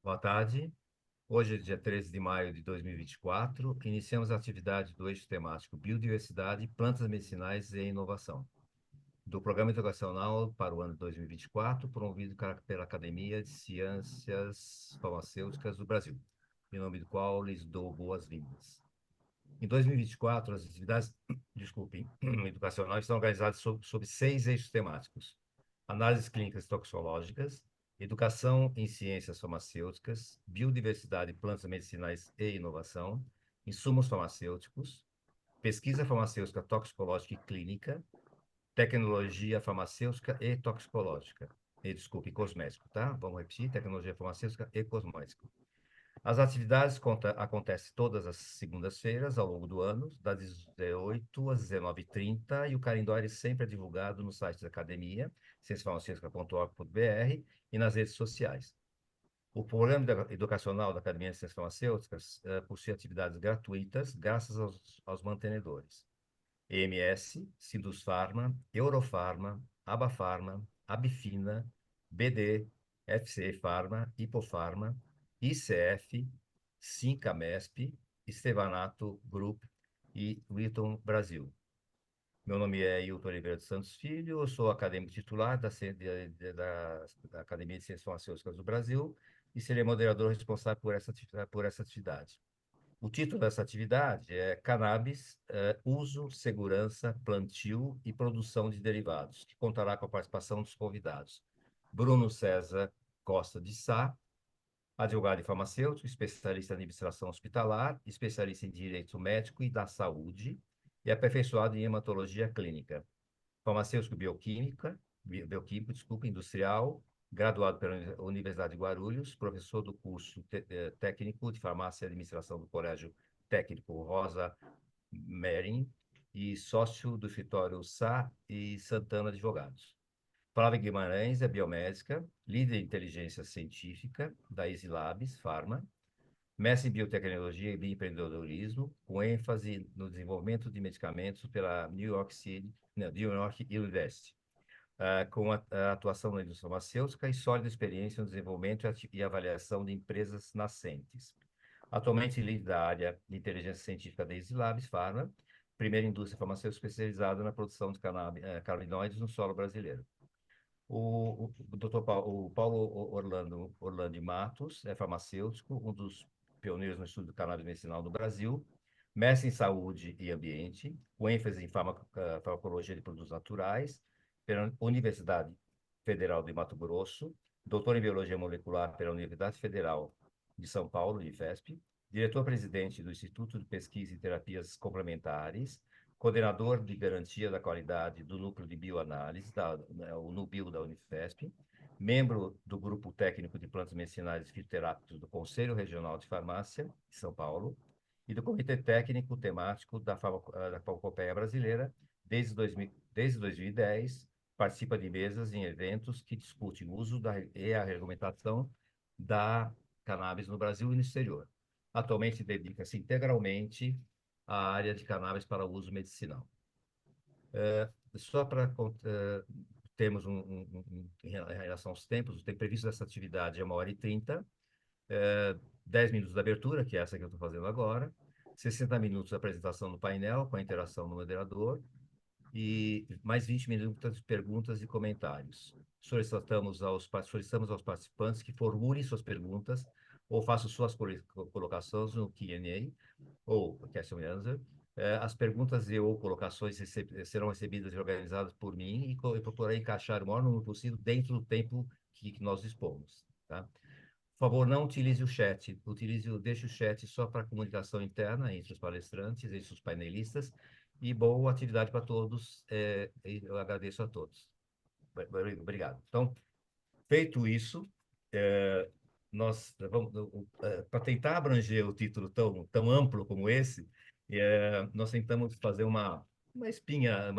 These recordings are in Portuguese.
Boa tarde. Hoje é dia 13 de maio de 2024. Iniciamos a atividade do eixo temático Biodiversidade, Plantas Medicinais e Inovação, do Programa Educacional para o ano de 2024, promovido pela Academia de Ciências Farmacêuticas do Brasil, em nome do qual lhes dou boas-vindas. Em 2024, as atividades, desculpem, educacionais estão organizadas sob 6 eixos temáticos: análises clínicas toxicológicas, educação em ciências farmacêuticas, biodiversidade, plantas medicinais e inovação, insumos farmacêuticos, pesquisa farmacêutica toxicológica e clínica, tecnologia farmacêutica e toxicológica. E, desculpe, cosmético, tá? Vamos repetir: tecnologia farmacêutica e cosmético. As atividades acontecem todas as segundas-feiras ao longo do ano, das 18 às 19h30, e o calendário sempre é divulgado no site da academia, cienciasfarmacêuticas.org.br, e nas redes sociais. O programa educacional da Academia de Ciências Farmacêuticas possui atividades gratuitas, graças aos mantenedores: EMS, Sindusfarma, Eurofarma, Abafarma, Abifina, BD, FCE Farma, Hipofarma, ICF, Sincamesp, Estevanato Group e Wheaton Brasil. Meu nome é Hilton Oliveira dos Santos Filho, eu sou acadêmico titular da Academia de Ciências Farmacêuticas do Brasil e serei moderador responsável por essa atividade. O título dessa atividade é Cannabis, Uso, Segurança, Plantio e Produção de Derivados, que contará com a participação dos convidados: Bruno César Costa de Sá, advogado e farmacêutico, especialista em administração hospitalar, especialista em direito médico e da saúde e aperfeiçoado em hematologia clínica, farmacêutico bioquímico, desculpa, industrial, graduado pela Universidade de Guarulhos, professor do curso técnico de farmácia e administração do Colégio Técnico Rosa Merin e sócio do escritório Sá e Santana Advogados. Flávia Guimarães é biomédica, líder em inteligência científica da Easy Labs Pharma, mestre em biotecnologia e bioempreendedorismo, com ênfase no desenvolvimento de medicamentos pela New York City, não, New York University, com a atuação na indústria farmacêutica e sólida experiência no desenvolvimento e avaliação de empresas nascentes. Atualmente líder da área de inteligência científica da Easy Labs Pharma, primeira indústria farmacêutica especializada na produção de canabinoides no solo brasileiro. O Dr. Paulo Orlando Matos é farmacêutico, um dos pioneiros no estudo do cannabis medicinal no Brasil, mestre em saúde e ambiente, com ênfase em farmacologia de produtos naturais, pela Universidade Federal de Mato Grosso, doutor em biologia molecular pela Universidade Federal de São Paulo, Unifesp, diretor-presidente do Instituto de Pesquisa e Terapias Complementares, coordenador de garantia da qualidade do Núcleo de Bioanálise, o NUBIO da Unifesp, membro do Grupo Técnico de Plantas Medicinais e Fitoterápicos do Conselho Regional de Farmácia de São Paulo e do Comitê Técnico Temático da Farmacopeia Brasileira desde 2010, participa de mesas em eventos que discutem o uso e a regulamentação da cannabis no Brasil e no exterior. Atualmente dedica-se integralmente à área de cannabis para uso medicinal. Só para termos em relação aos tempos, o tempo previsto dessa atividade é 1h30, 10 minutos da abertura, que é essa que eu estou fazendo agora, 60 minutos da apresentação do painel, com a interação do moderador, e mais 20 minutos de perguntas e comentários. Solicitamos aos participantes que formulem suas perguntas ou façam suas colocações no Q&A, ou question and answer. As perguntas e ou colocações serão recebidas e organizadas por mim e procurarei encaixar o maior número possível dentro do tempo que nós dispomos, tá? Por favor, não utilize o chat. Deixe o chat só para comunicação interna entre os palestrantes, entre os painelistas. E boa atividade para todos. Eu agradeço a todos. Obrigado. Então, feito isso, nós vamos, para tentar abranger o título tão amplo como esse, nós tentamos fazer uma espinha,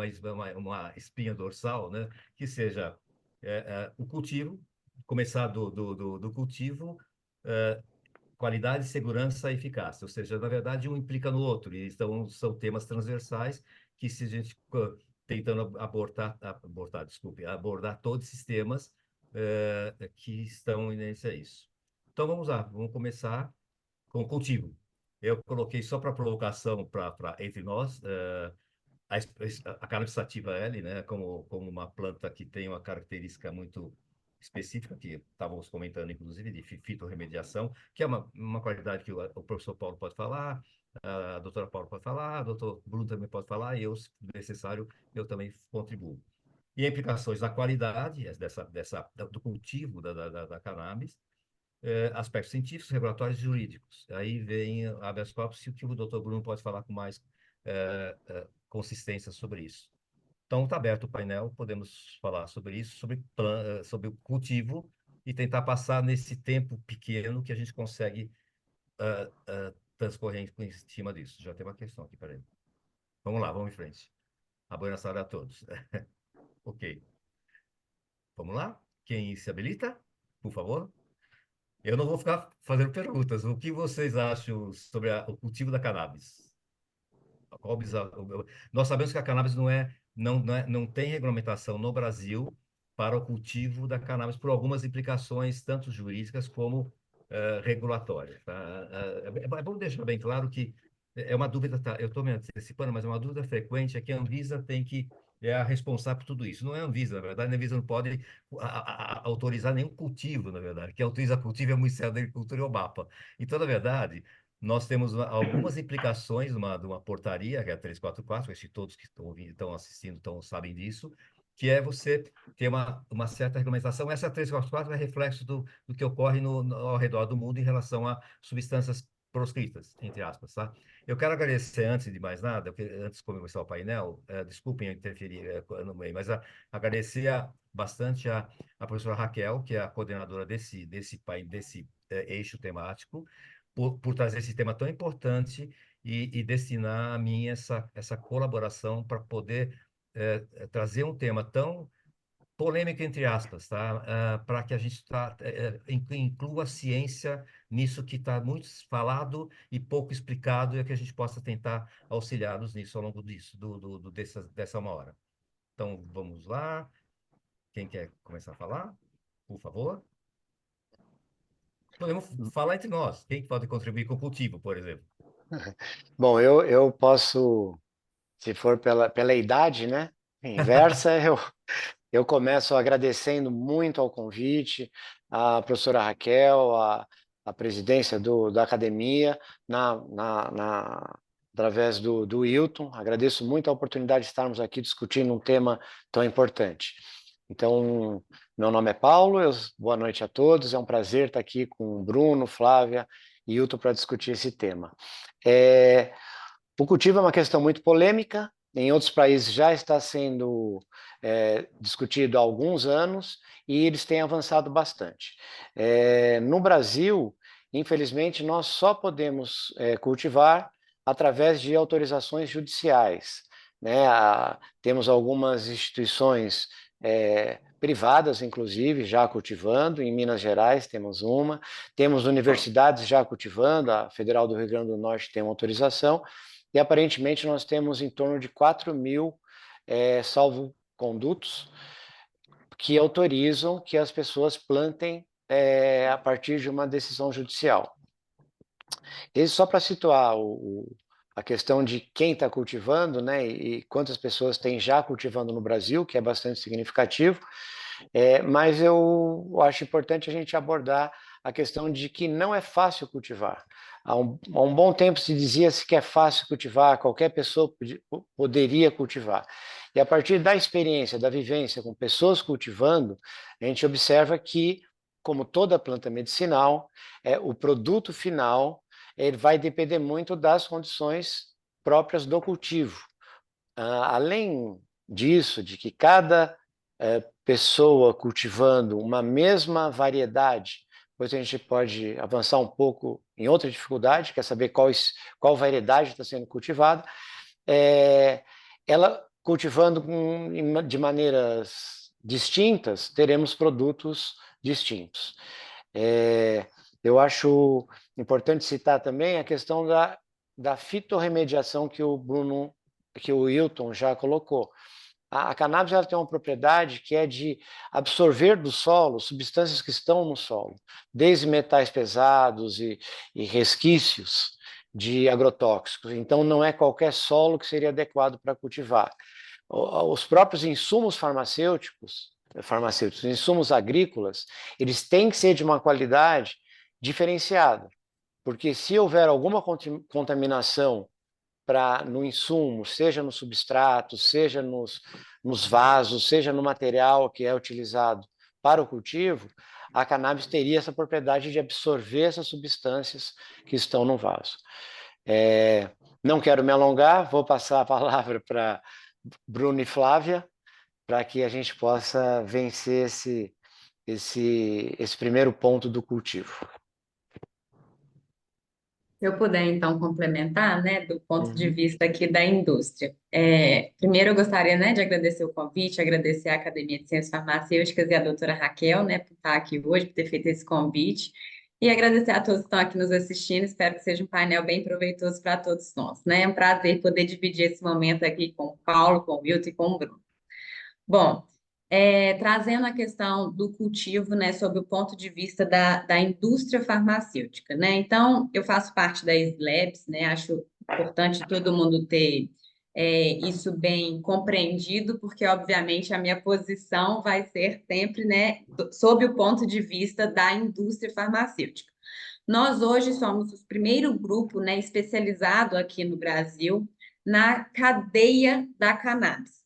uma espinha dorsal, né? Que seja o cultivo, começar do cultivo, eh, qualidade, segurança e eficácia, ou seja, na verdade, um implica no outro, e então são temas transversais que se a gente tentando abordar todos esses temas que estão inerentes a isso. Então vamos lá, vamos começar com o cultivo. Eu coloquei só para provocação entre nós, a cannabis sativa L, né, como uma planta que tem uma característica muito específica, que estávamos comentando, inclusive, de fitorremediação, que é uma qualidade que o professor Paulo pode falar, a doutora Paulo pode falar, o doutor Bruno também pode falar, e eu, se necessário, eu também contribuo. E implicações na qualidade do cultivo da cannabis, aspectos científicos, regulatórios e jurídicos. Aí vem habeas corpus, e o que o doutor Bruno pode falar com mais consistência sobre isso. Então, está aberto o painel, podemos falar sobre isso, sobre o cultivo e tentar passar nesse tempo pequeno que a gente consegue transcorrer em cima disso. Já tem uma questão aqui, peraí. Vamos lá, vamos em frente. A boa tarde a todos. Ok. Vamos lá? Quem se habilita, por favor? Eu não vou ficar fazendo perguntas. O que vocês acham sobre o cultivo da cannabis? Nós sabemos que a cannabis não tem regulamentação no Brasil para o cultivo da cannabis por algumas implicações, tanto jurídicas como regulatórias. Tá? É bom deixar bem claro que é uma dúvida, tá? Eu estou me antecipando, mas é uma dúvida frequente, é que a Anvisa é a responsável por tudo isso. Não é a Anvisa, na verdade, a Anvisa não pode autorizar nenhum cultivo, na verdade. Quem autoriza cultivo é o Ministério da Agricultura e o MAPA. Então, na verdade, nós temos algumas implicações de uma portaria, que é a 344, acho que todos que estão assistindo sabem disso, que é você ter uma certa regulamentação. Essa 344 é reflexo do que ocorre ao redor do mundo em relação a substâncias proscritas, entre aspas, tá? Eu quero agradecer, antes de mais nada, antes de começar o painel, desculpem eu interferir no meio, mas agradecer bastante a professora Raquel, que é a coordenadora desse eixo temático, por trazer esse tema tão importante e destinar a mim essa colaboração para poder trazer um tema tão polêmico, entre aspas, tá? Para que a gente inclua a ciência nisso que está muito falado e pouco explicado, e que a gente possa tentar auxiliá-los nisso ao longo dessa uma hora. Então, vamos lá. Quem quer começar a falar? Por favor. Podemos falar entre nós. Quem pode contribuir com o cultivo, por exemplo? Bom, eu posso, se for pela idade, né? Inversa, eu começo agradecendo muito ao convite, à professora Raquel, à presidência da academia, através do Hilton. Agradeço muito a oportunidade de estarmos aqui discutindo um tema tão importante. Então, meu nome é Paulo, boa noite a todos, é um prazer estar aqui com o Bruno, Flávia e Hilton para discutir esse tema. O cultivo é uma questão muito polêmica, em outros países já está sendo discutido há alguns anos e eles têm avançado bastante. No Brasil, infelizmente, nós só podemos cultivar através de autorizações judiciais, né? Temos algumas instituições privadas, inclusive, já cultivando. Em Minas Gerais temos uma, temos universidades já cultivando, a Federal do Rio Grande do Norte tem uma autorização, e aparentemente nós temos em torno de 4.000 salvo-condutos que autorizam que as pessoas plantem a partir de uma decisão judicial. Isso só para situar a questão de quem está cultivando, né, e quantas pessoas tem já cultivando no Brasil, que é bastante significativo, mas eu acho importante a gente abordar a questão de que não é fácil cultivar. Há um bom tempo se dizia-se que é fácil cultivar, qualquer pessoa poderia cultivar. E a partir da experiência, da vivência com pessoas cultivando, a gente observa que, como toda planta medicinal, o produto final ele vai depender muito das condições próprias do cultivo. Além disso, de que cada pessoa cultivando uma mesma variedade, depois a gente pode avançar um pouco em outra dificuldade, que é saber qual variedade está sendo cultivada, ela cultivando de maneiras distintas, teremos produtos distintos. Eu acho importante citar também a questão da fitorremediação que o Hilton já colocou. A cannabis ela tem uma propriedade que é de absorver do solo substâncias que estão no solo, desde metais pesados e resquícios de agrotóxicos. Então, não é qualquer solo que seria adequado para cultivar. Os próprios insumos farmacêuticos, insumos agrícolas, eles têm que ser de uma qualidade diferenciada, porque se houver alguma contaminação no insumo, seja no substrato, seja nos vasos, seja no material que é utilizado para o cultivo, a cannabis teria essa propriedade de absorver essas substâncias que estão no vaso. Não quero me alongar, vou passar a palavra para Bruno e Flávia, para que a gente possa vencer esse primeiro ponto do cultivo. Se eu puder, então, complementar, né, do ponto de Uhum. vista aqui da indústria. Primeiro, eu gostaria, né, de agradecer o convite, agradecer à Academia de Ciências Farmacêuticas e à doutora Raquel, né, por estar aqui hoje, por ter feito esse convite, e agradecer a todos que estão aqui nos assistindo. Espero que seja um painel bem proveitoso para todos nós, né? É um prazer poder dividir esse momento aqui com o Paulo, com o Wilton e com o Bruno. Bom, trazendo a questão do cultivo, né, sob o ponto de vista da indústria farmacêutica, né? Então, eu faço parte da SLabs, né? Acho importante todo mundo ter isso bem compreendido, porque, obviamente, a minha posição vai ser sempre, né, sob o ponto de vista da indústria farmacêutica. Nós hoje somos o primeiro grupo, né, especializado aqui no Brasil na cadeia da cannabis,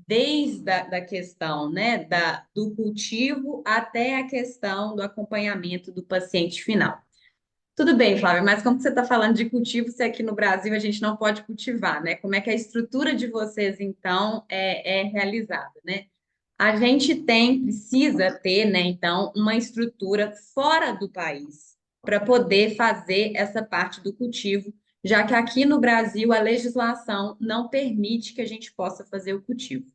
desde da questão, né, do cultivo até a questão do acompanhamento do paciente final. Tudo bem, Flávia, mas como que você está falando de cultivo se aqui no Brasil a gente não pode cultivar, né? Como é que a estrutura de vocês, então, é realizada, né? A gente precisa ter, né, então, uma estrutura fora do país para poder fazer essa parte do cultivo, já que aqui no Brasil a legislação não permite que a gente possa fazer o cultivo.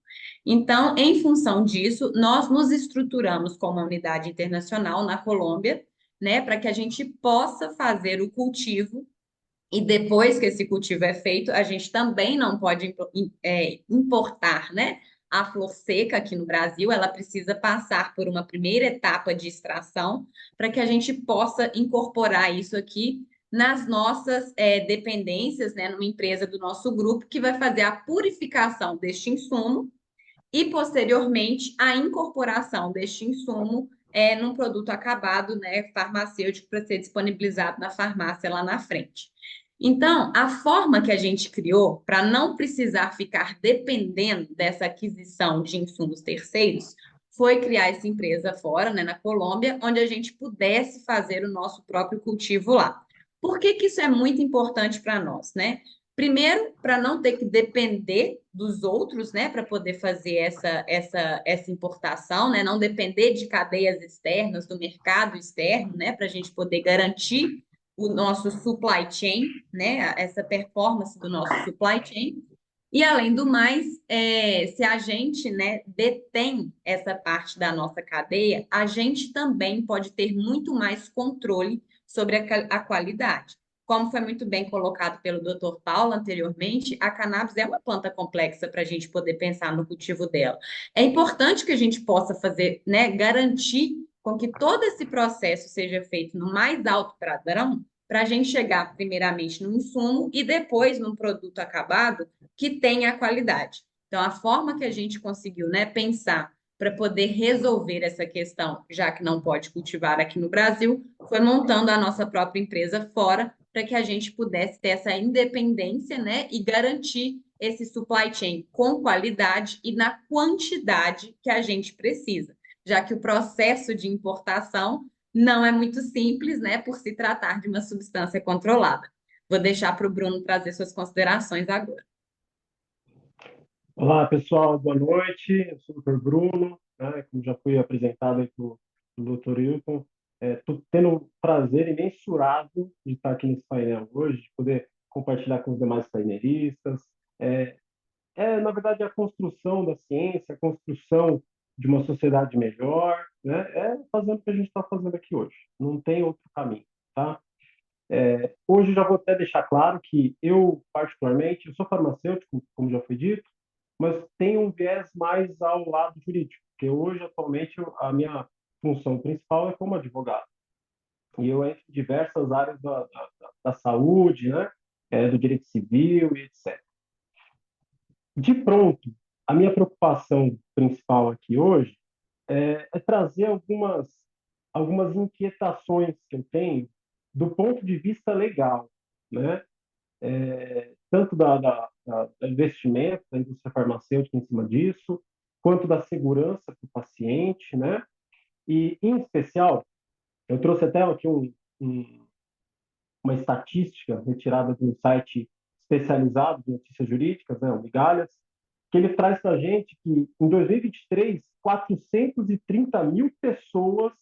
Então, em função disso, nós nos estruturamos como uma unidade internacional na Colômbia, né, para que a gente possa fazer o cultivo e depois que esse cultivo é feito, a gente também não pode importar, né? A flor seca aqui no Brasil, ela precisa passar por uma primeira etapa de extração para que a gente possa incorporar isso aqui nas nossas dependências, né? Numa empresa do nosso grupo que vai fazer a purificação deste insumo e, posteriormente, a incorporação deste insumo num produto acabado, né, farmacêutico, para ser disponibilizado na farmácia lá na frente. Então, a forma que a gente criou para não precisar ficar dependendo dessa aquisição de insumos terceiros foi criar essa empresa fora, né, na Colômbia, onde a gente pudesse fazer o nosso próprio cultivo lá. Por que que isso é muito importante para nós, né? Primeiro, para não ter que depender dos outros, né, para poder fazer essa importação, né, não depender de cadeias externas, do mercado externo, né, para a gente poder garantir o nosso supply chain, né, essa performance do nosso supply chain. E, além do mais, se a gente, né, detém essa parte da nossa cadeia, a gente também pode ter muito mais controle sobre a qualidade. Como foi muito bem colocado pelo Dr. Paulo anteriormente, a cannabis é uma planta complexa para a gente poder pensar no cultivo dela. É importante que a gente possa fazer, né, garantir com que todo esse processo seja feito no mais alto padrão, para a gente chegar primeiramente no insumo e depois num produto acabado que tenha a qualidade. Então, a forma que a gente conseguiu, né, pensar para poder resolver essa questão, já que não pode cultivar aqui no Brasil, foi montando a nossa própria empresa fora, para que a gente pudesse ter essa independência, né, e garantir esse supply chain com qualidade e na quantidade que a gente precisa, já que o processo de importação não é muito simples, né, por se tratar de uma substância controlada. Vou deixar para o Bruno trazer suas considerações agora. Olá, pessoal, boa noite. Eu sou o Dr. Bruno, né, como já fui apresentado aí pelo Dr. Hilton. Estou tendo o prazer imensurável de estar aqui nesse painel hoje, de poder compartilhar com os demais painelistas. Na verdade, a construção da ciência, a construção de uma sociedade melhor, né, fazendo o que a gente está fazendo aqui hoje. Não tem outro caminho, tá? Hoje já vou até deixar claro que eu, particularmente, eu sou farmacêutico, como já foi dito, mas tem um viés mais ao lado jurídico, porque hoje, atualmente, a minha função principal é como advogado. E eu entro em diversas áreas da saúde, né? Do direito civil e etc. De pronto, a minha preocupação principal aqui hoje é trazer algumas inquietações que eu tenho do ponto de vista legal, né? Tanto da investimento da indústria farmacêutica em cima disso, quanto da segurança para o paciente, né? E, em especial, eu trouxe até aqui uma estatística retirada de um site especializado em notícias jurídicas, né, o Migalhas, que ele traz para a gente que, em 2023, 430 mil pessoas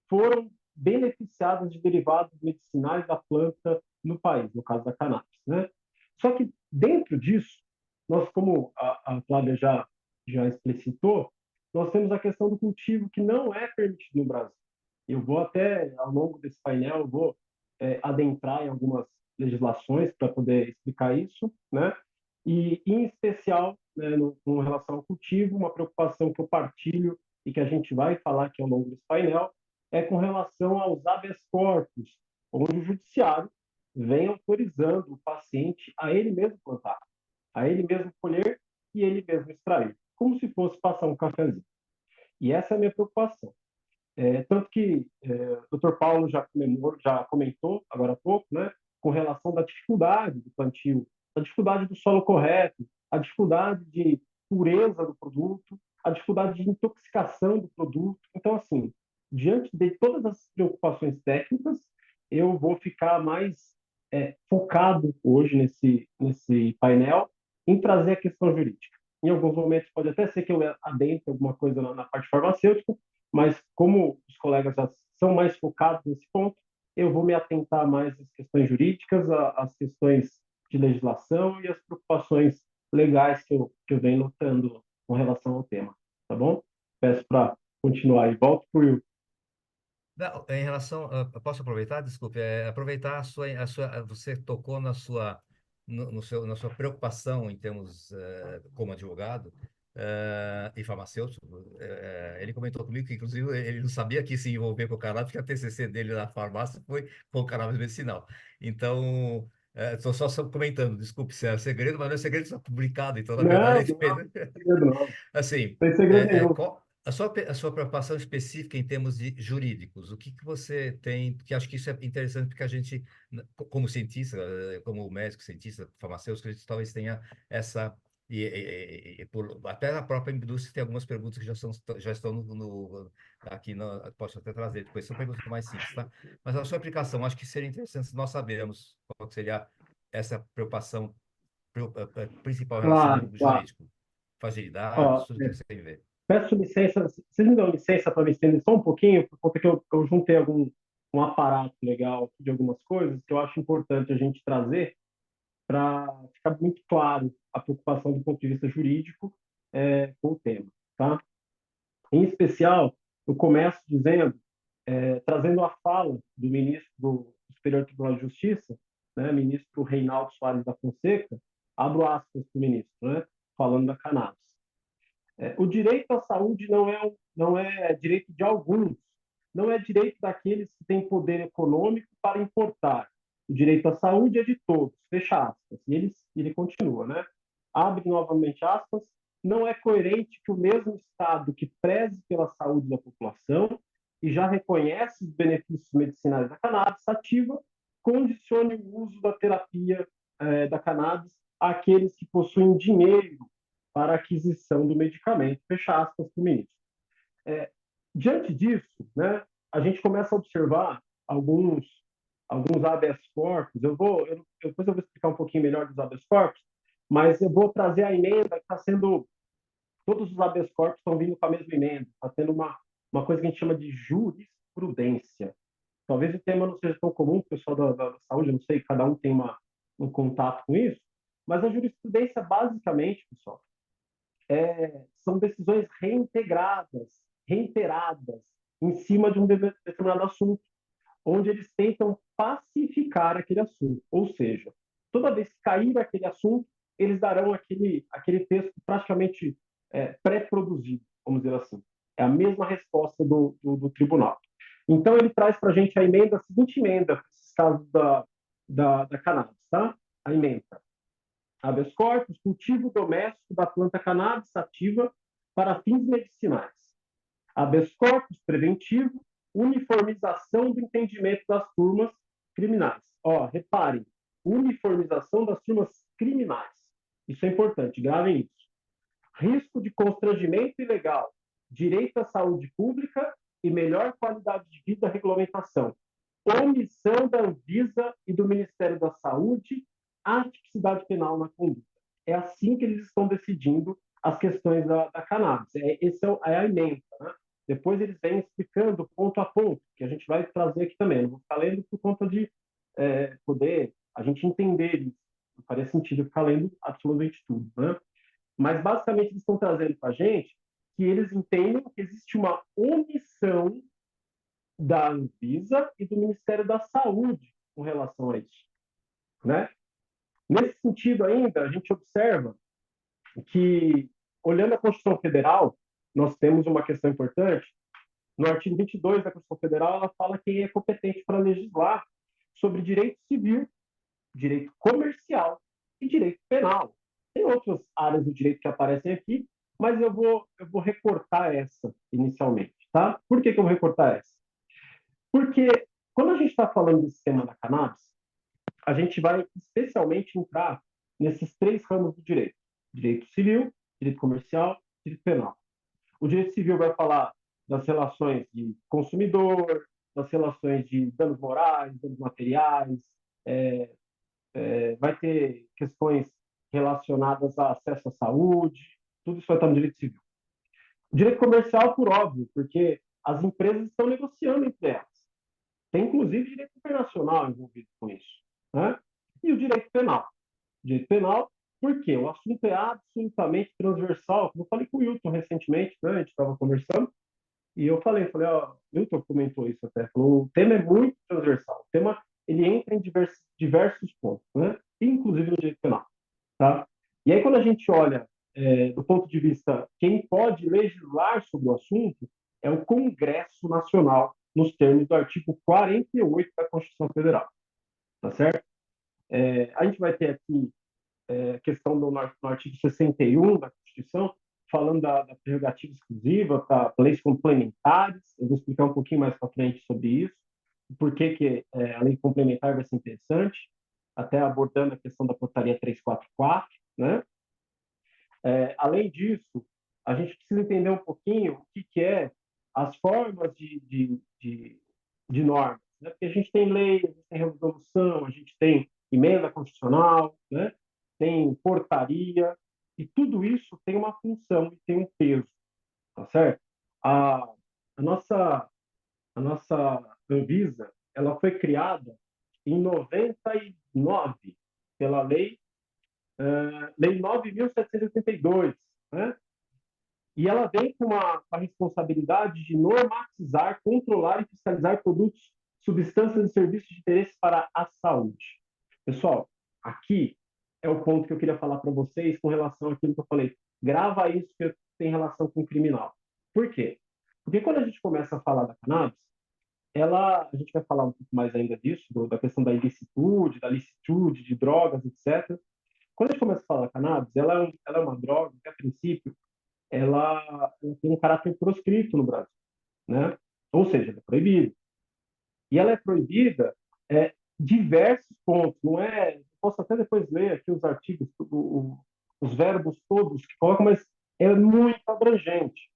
foram beneficiadas de derivados medicinais da planta no país, no caso da cannabis, né? Só que, dentro disso, nós, como a Flávia já explicitou, nós temos a questão do cultivo que não é permitido no Brasil. Eu vou até, ao longo desse painel, eu vou adentrar em algumas legislações para poder explicar isso, né? E, em especial, né, com relação ao cultivo, uma preocupação que eu partilho e que a gente vai falar aqui ao longo desse painel é com relação aos habeas corpus, onde o judiciário vem autorizando o paciente a ele mesmo plantar, a ele mesmo colher e ele mesmo extrair, como se fosse passar um cafezinho. E essa é a minha preocupação. Tanto que o Dr. Paulo já comentou agora há pouco, né, com relação da dificuldade do plantio, a dificuldade do solo correto, a dificuldade de pureza do produto, a dificuldade de intoxicação do produto. Então, assim, diante de todas as preocupações técnicas, eu vou ficar mais focado hoje nesse painel em trazer a questão jurídica. Em alguns momentos pode até ser que eu adentre alguma coisa na parte farmacêutica, mas como os colegas já são mais focados nesse ponto, eu vou me atentar mais às questões jurídicas, às questões de legislação e às preocupações legais que eu venho notando com relação ao tema, tá bom? Peço para continuar e volto para o Will. Não, em relação, posso aproveitar? Desculpe, aproveitar você tocou na sua preocupação em termos como advogado e farmacêutico. Ele comentou comigo que, inclusive, ele não sabia que se envolver com o cannabis, porque a TCC dele na farmácia foi com o cannabis medicinal. Então, estou só comentando, desculpe se é segredo, mas não é segredo, está publicado, então, na verdade, Não, é isso não, mesmo. não tem segredo não. Não Assim, tem segredo nenhum. a sua preocupação específica em termos de jurídicos, o que que você tem? Porque acho que isso é interessante, porque a gente, como cientista, como médico, cientista, farmacêutico, a gente talvez tenha essa. Até a própria indústria tem algumas perguntas que já estão aqui, posso até trazer depois, são perguntas mais simples, tá? Mas a sua aplicação, acho que seria interessante se nós sabermos qual que seria essa preocupação principal em relação Claro, ao claro. jurídico. Fragilidade, Ó, tudo que você vê. peço licença, vocês me dão licença para me estender só um pouquinho, por conta que eu juntei um aparato legal de algumas coisas que eu acho importante a gente trazer para ficar muito claro a preocupação do ponto de vista jurídico com o tema, tá? Em especial, eu começo dizendo, trazendo a fala do ministro do Superior Tribunal de Justiça, né, ministro Reinaldo Soares da Fonseca, abro aspas para o ministro, né, falando da cannabis. O direito à saúde não é direito de alguns, não é direito daqueles que têm poder econômico para importar. O direito à saúde é de todos, fecha aspas. E ele continua, né? Abre novamente aspas. Não é coerente que o mesmo Estado que preze pela saúde da população e já reconhece os benefícios medicinais da cannabis sativa condicione o uso da terapia da cannabis àqueles que possuem dinheiro para a aquisição do medicamento, fecha aspas para o ministro. Diante disso, né, a gente começa a observar alguns habeas corpus. Depois eu vou explicar um pouquinho melhor dos habeas corpus, mas eu vou trazer a emenda que está sendo. Todos os habeas corpus estão vindo com a mesma emenda, está tendo uma coisa que a gente chama de jurisprudência. Talvez o tema não seja tão comum, o pessoal da saúde, eu não sei, cada um tem um contato com isso, mas a jurisprudência, basicamente, pessoal, são decisões reiteradas, em cima de um determinado assunto, onde eles tentam pacificar aquele assunto. Ou seja, toda vez que cair aquele assunto, eles darão aquele texto praticamente pré-produzido, vamos dizer assim. É a mesma resposta do tribunal. Então, ele traz para a gente a seguinte emenda, para esses casos da cannabis, tá? A emenda. Habeas corpus, cultivo doméstico da planta cannabis sativa para fins medicinais. Habeas corpus preventivo, uniformização do entendimento das turmas criminais. Reparem, uniformização das turmas criminais. Isso é importante, gravem isso. Risco de constrangimento ilegal, direito à saúde pública e melhor qualidade de vida, regulamentação. Omissão da Anvisa e do Ministério da Saúde, a tipicidade penal na conduta. É assim que eles estão decidindo as questões da cannabis. Essa é a emenda, né? Depois eles vêm explicando ponto a ponto, que a gente vai trazer aqui também. Eu vou ficar lendo por conta de poder a gente entender isso. Não faria sentido ficar lendo absolutamente tudo, né? Mas, basicamente, eles estão trazendo para a gente que eles entendem que existe uma omissão da Anvisa e do Ministério da Saúde com relação a isso, né? Nesse sentido ainda, a gente observa que, olhando a Constituição Federal, nós temos uma questão importante. No artigo 22 da Constituição Federal, ela fala quem é competente para legislar sobre direito civil, direito comercial e direito penal. Tem outras áreas do direito que aparecem aqui, mas eu vou recortar essa inicialmente, tá? Por que eu vou recortar essa? Porque quando a gente está falando do sistema da cannabis, a gente vai especialmente entrar nesses 3 ramos do direito: direito civil, direito comercial, direito penal. O direito civil vai falar das relações de consumidor, das relações de danos morais, danos materiais, vai ter questões relacionadas a acesso à saúde, tudo isso vai estar no direito civil. O direito comercial, por óbvio, porque as empresas estão negociando entre elas. Tem, inclusive, direito internacional envolvido com isso, né? E o direito penal. O direito penal, por quê? O assunto é absolutamente transversal. Como eu falei com o Hilton recentemente, né? A gente estava conversando, e eu falei, Hilton comentou isso até, falou, o tema é muito transversal. O tema, ele entra em diversos pontos, né? Inclusive no direito penal, tá? E aí, quando a gente olha do ponto de vista quem pode legislar sobre o assunto, é o Congresso Nacional, nos termos do artigo 48 da Constituição Federal, tá certo? A gente vai ter aqui a questão no artigo 61 da Constituição, falando da prerrogativa exclusiva para leis complementares. Eu vou explicar um pouquinho mais para frente sobre isso, por que a lei complementar vai ser interessante, até abordando a questão da portaria 344, né? Além disso, a gente precisa entender um pouquinho o que é as formas de normas, né? Porque a gente tem lei, a gente tem resolução, a gente tem emenda constitucional, né? Tem portaria, e tudo isso tem uma função e tem um peso, tá certo? A nossa Anvisa, ela foi criada em 99 pela Lei 9.782, né? E ela vem com a responsabilidade de normatizar, controlar e fiscalizar produtos, substâncias e serviços de interesse para a saúde. Pessoal, aqui é o ponto que eu queria falar para vocês com relação àquilo que eu falei. Grava isso que tem relação com o criminal. Por quê? Porque quando a gente começa a falar da cannabis, a gente vai falar um pouco mais ainda disso, da questão da ilicitude, da licitude, de drogas, etc. Quando a gente começa a falar da cannabis, ela é uma droga que, a princípio, ela tem um caráter proscrito no Brasil, né? Ou seja, ela é proibida. E ela é proibida diversos pontos, não é? Posso até depois ler aqui os artigos, os verbos todos que colocam, mas é muito abrangente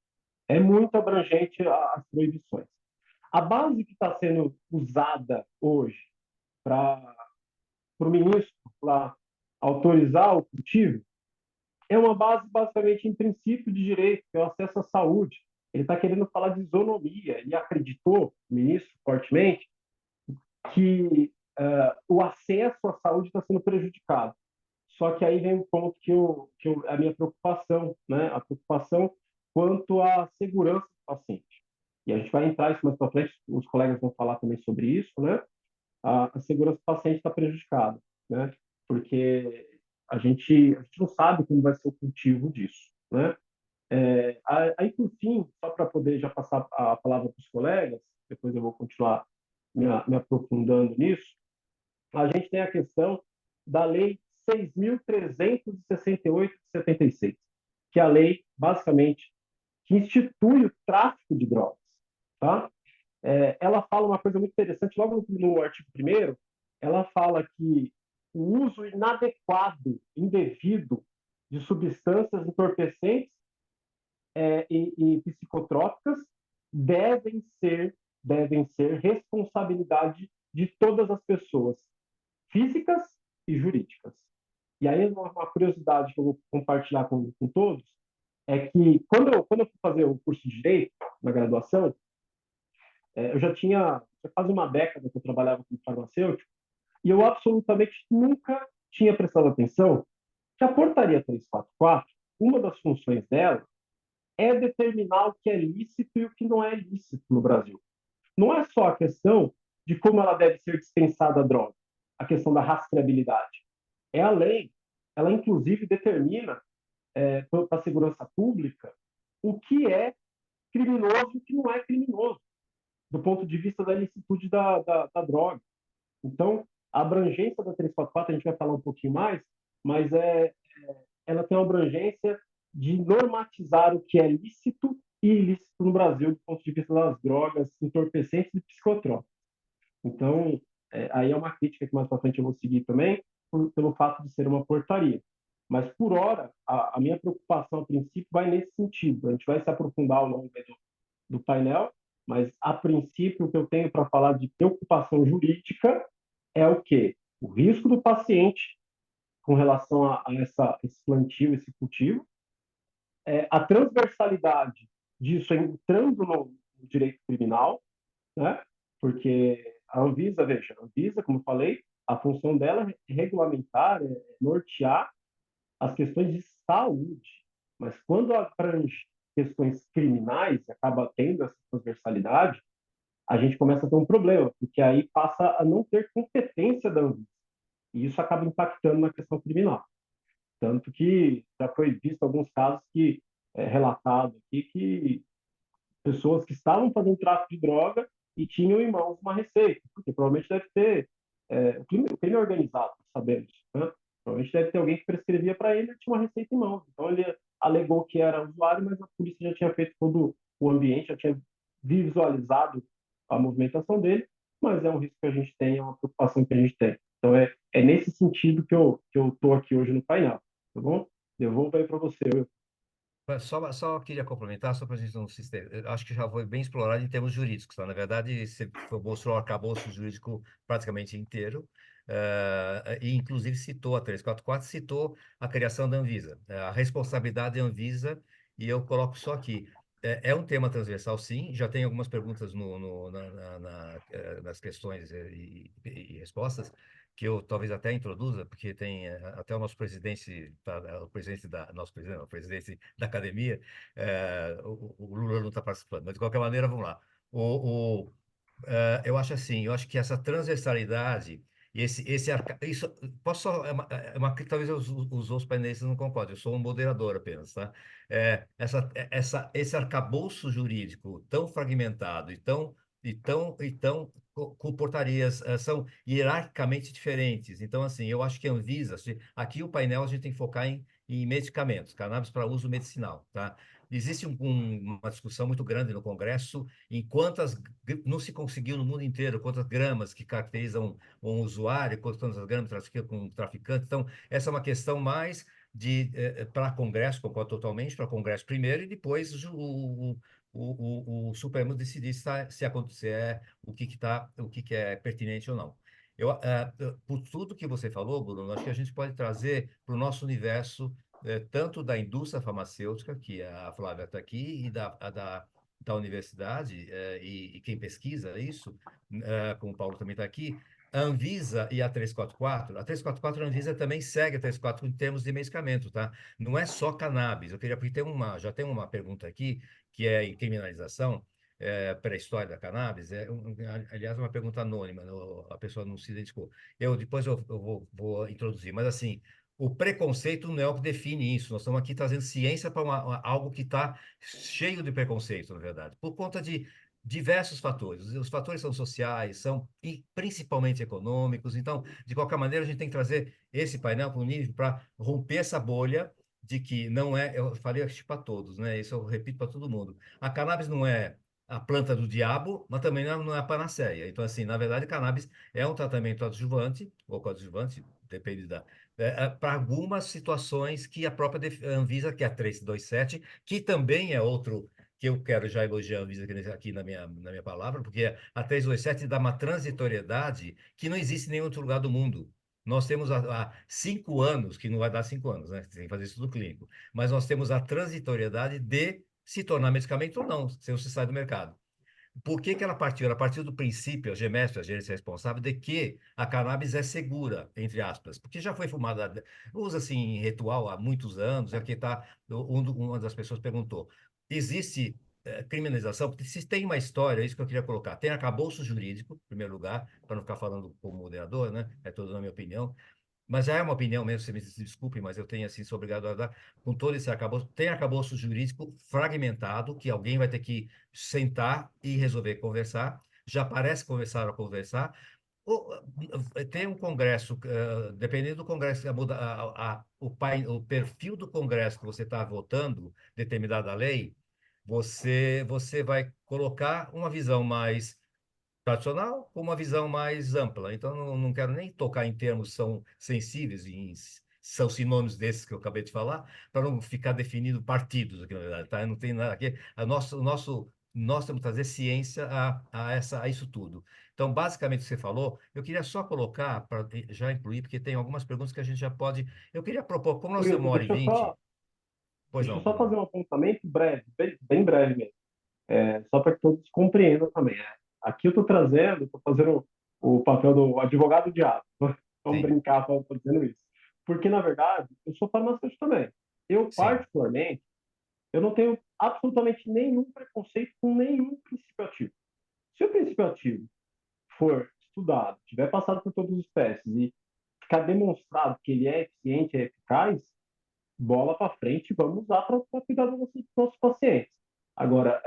as proibições. A base que está sendo usada hoje para o ministro lá autorizar o cultivo é uma base basicamente em princípio de direito, que é o acesso à saúde. Ele está querendo falar de isonomia. Ele acreditou, o ministro, fortemente, que o acesso à saúde está sendo prejudicado. Só que aí vem um ponto a minha preocupação, né? A preocupação quanto à segurança do paciente. E a gente vai entrar isso mais para frente, os colegas vão falar também sobre isso, né? A segurança do paciente está prejudicada, né? Porque A gente não sabe como vai ser o cultivo disso, né? Aí, por fim, só para poder já passar a palavra para os colegas, depois eu vou continuar me aprofundando nisso, a gente tem a questão da Lei 6.368 de 76, que é a lei, basicamente, que institui o tráfico de drogas. Tá? Ela fala uma coisa muito interessante, logo no artigo 1º, ela fala que o uso inadequado, indevido, de substâncias entorpecentes e psicotrópicas devem ser responsabilidade de todas as pessoas, físicas e jurídicas. E aí, uma curiosidade que eu vou compartilhar com todos é que, quando eu fui fazer o curso de Direito, na graduação, eu já quase uma década que eu trabalhava como farmacêutico, e eu absolutamente nunca tinha prestado atenção que a Portaria 344, uma das funções dela, é determinar o que é lícito e o que não é lícito no Brasil. Não é só a questão de como ela deve ser dispensada a droga, a questão da rastreabilidade. É a lei, ela inclusive determina para a segurança pública o que é criminoso e o que não é criminoso, do ponto de vista da ilicitude da droga. Então, a abrangência da 344, a gente vai falar um pouquinho mais, mas ela tem uma abrangência de normatizar o que é lícito e ilícito no Brasil, do ponto de vista das drogas entorpecentes e psicotrópicas. Então, aí é uma crítica que mais para frente eu vou seguir também, pelo fato de ser uma portaria. Mas, por hora, a minha preocupação, a princípio, vai nesse sentido. A gente vai se aprofundar ao longo do painel, mas, a princípio, o que eu tenho para falar de preocupação jurídica é o quê? O risco do paciente com relação a esse plantio, esse cultivo, a transversalidade disso entrando no direito criminal, né? Porque a Anvisa, veja, a Anvisa, como eu falei, a função dela é regulamentar, nortear as questões de saúde, mas quando abrange questões criminais, acaba tendo essa transversalidade, a gente começa a ter um problema, porque aí passa a não ter competência da Anvisa, e isso acaba impactando na questão criminal. Tanto que já foi visto alguns casos que relatado aqui que pessoas que estavam fazendo tráfico de droga e tinham em mãos uma receita, porque provavelmente deve ter o crime organizado, sabemos, né? Provavelmente deve ter alguém que prescrevia para ele e tinha uma receita em mãos. Então ele alegou que era usuário, mas a polícia já tinha feito todo o ambiente, já tinha visualizado a movimentação dele, mas é um risco que a gente tem, é uma preocupação que a gente tem. Então é nesse sentido que eu estou aqui hoje no painel, tá bom? Devolvo aí para você. Só queria complementar, só para a gente não se estender. Eu acho que já foi bem explorado em termos jurídicos. Tá? Na verdade, você mostrou o arcabouço jurídico praticamente inteiro, e inclusive citou a 344, citou a criação da Anvisa, a responsabilidade da Anvisa, e eu coloco só aqui. É um tema transversal, sim, já tem algumas perguntas nas questões e respostas, que eu talvez até introduza, porque tem até o nosso presidente, o presidente da nosso presidente, não, o presidente da academia, o Lula não está participando, mas de qualquer maneira, vamos lá. Eu acho assim, eu acho que essa transversalidade e isso posso só talvez os outros painelistas não concordem, eu sou um moderador apenas, tá? Esse arcabouço jurídico tão fragmentado e tão com portarias são hierarquicamente diferentes. Então, assim, eu acho que a Anvisa, aqui o painel a gente tem que focar em medicamentos, cannabis para uso medicinal, tá? Existe uma discussão muito grande no Congresso em não se conseguiu no mundo inteiro, quantas gramas que caracterizam um usuário, quantas gramas com um traficante. Então, essa é uma questão mais para Congresso, concordo totalmente, para Congresso primeiro, e depois o Supremo decidir se acontecer o que é pertinente ou não. Por tudo que você falou, Bruno, acho que a gente pode trazer para o nosso universo tanto da indústria farmacêutica, que a Flávia está aqui, e da universidade, e quem pesquisa isso, como o Paulo também está aqui, a Anvisa e a 344. A 344, a Anvisa também segue a 344 em termos de medicamento, tá? Não é só cannabis. Eu queria, porque já tem uma pergunta aqui, que é em criminalização, para a história da cannabis, aliás, uma pergunta anônima, a pessoa não se identificou. Depois eu vou introduzir, mas assim, o preconceito não é o que define isso. Nós estamos aqui trazendo ciência para algo que está cheio de preconceito, na verdade, por conta de diversos fatores. Os fatores são sociais, são e principalmente econômicos. Então, de qualquer maneira, a gente tem que trazer esse painel para um nível para romper essa bolha de que não é, eu falei acho para todos, né? Isso eu repito para todo mundo. A cannabis não é a planta do diabo, mas também não é a panaceia. Então, assim, na verdade, cannabis é um tratamento adjuvante, ou coadjuvante, depende para algumas situações que a própria Anvisa, que é a 327, que também é outro que eu quero já elogiar a Anvisa aqui na minha palavra, porque a 327 dá uma transitoriedade que não existe em nenhum outro lugar do mundo. Nós temos há 5 anos, que não vai dar 5 anos, né? Tem que fazer estudo clínico, mas nós temos a transitoriedade de se tornar medicamento ou não, se você sai do mercado. Por que que ela partiu? Ela partiu do princípio, a GMESP, a gerência responsável, de que a cannabis é segura, entre aspas, porque já foi fumada, usa-se em ritual há muitos anos, e aqui está, uma das pessoas perguntou, existe criminalização? Porque se tem uma história, é isso que eu queria colocar, tem arcabouço jurídico, em primeiro lugar, para não ficar falando como moderador, né? É toda a minha opinião, mas já é uma opinião mesmo, você me desculpe, mas eu tenho assim, sou obrigado a dar, com todo esse arcabouço, tem arcabouço jurídico fragmentado, que alguém vai ter que sentar e resolver conversar, já parece conversar a conversar, tem um congresso, dependendo do congresso, o perfil do congresso que você está votando, determinada lei, você vai colocar uma visão mais tradicional com uma visão mais ampla. Então, não quero nem tocar em termos que são sensíveis, são sinônimos desses que eu acabei de falar, para não ficar definido partidos aqui, na verdade, tá? Não tem nada aqui. Nós temos que trazer ciência a isso tudo. Então, basicamente, o que você falou, eu queria só colocar, para já incluir, porque tem algumas perguntas que a gente já pode. Eu queria propor, como nós temos Wilson, 1h20, pois deixa não, eu só Bruno. fazer um apontamento breve, bem breve mesmo, só para que todos compreendam também. Aqui eu estou fazendo o papel do advogado diabo. Vamos Sim, brincar, estou dizendo isso. Porque, na verdade, eu sou farmacêutico também. Eu, sim, particularmente, eu não tenho absolutamente nenhum preconceito com nenhum princípio ativo. Se o princípio ativo for estudado, tiver passado por todos os testes e ficar demonstrado que ele é eficiente, é eficaz, bola para frente, vamos usar para cuidar dos nossos pacientes. Agora,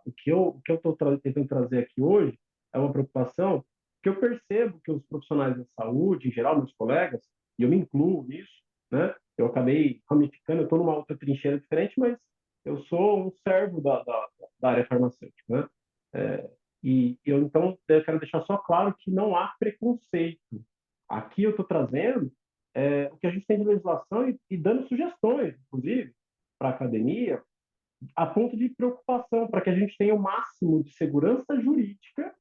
o que eu estou tentando trazer aqui hoje é uma preocupação que eu percebo que os profissionais da saúde, em geral, meus colegas, e eu me incluo nisso, né? Eu acabei ramificando, eu estou numa outra trincheira diferente, mas eu sou um servo da área farmacêutica, né? Então, eu quero deixar só claro que não há preconceito. Aqui eu estou trazendo o que a gente tem de legislação e dando sugestões, inclusive, para a academia, a ponto de preocupação, para que a gente tenha o máximo de segurança jurídica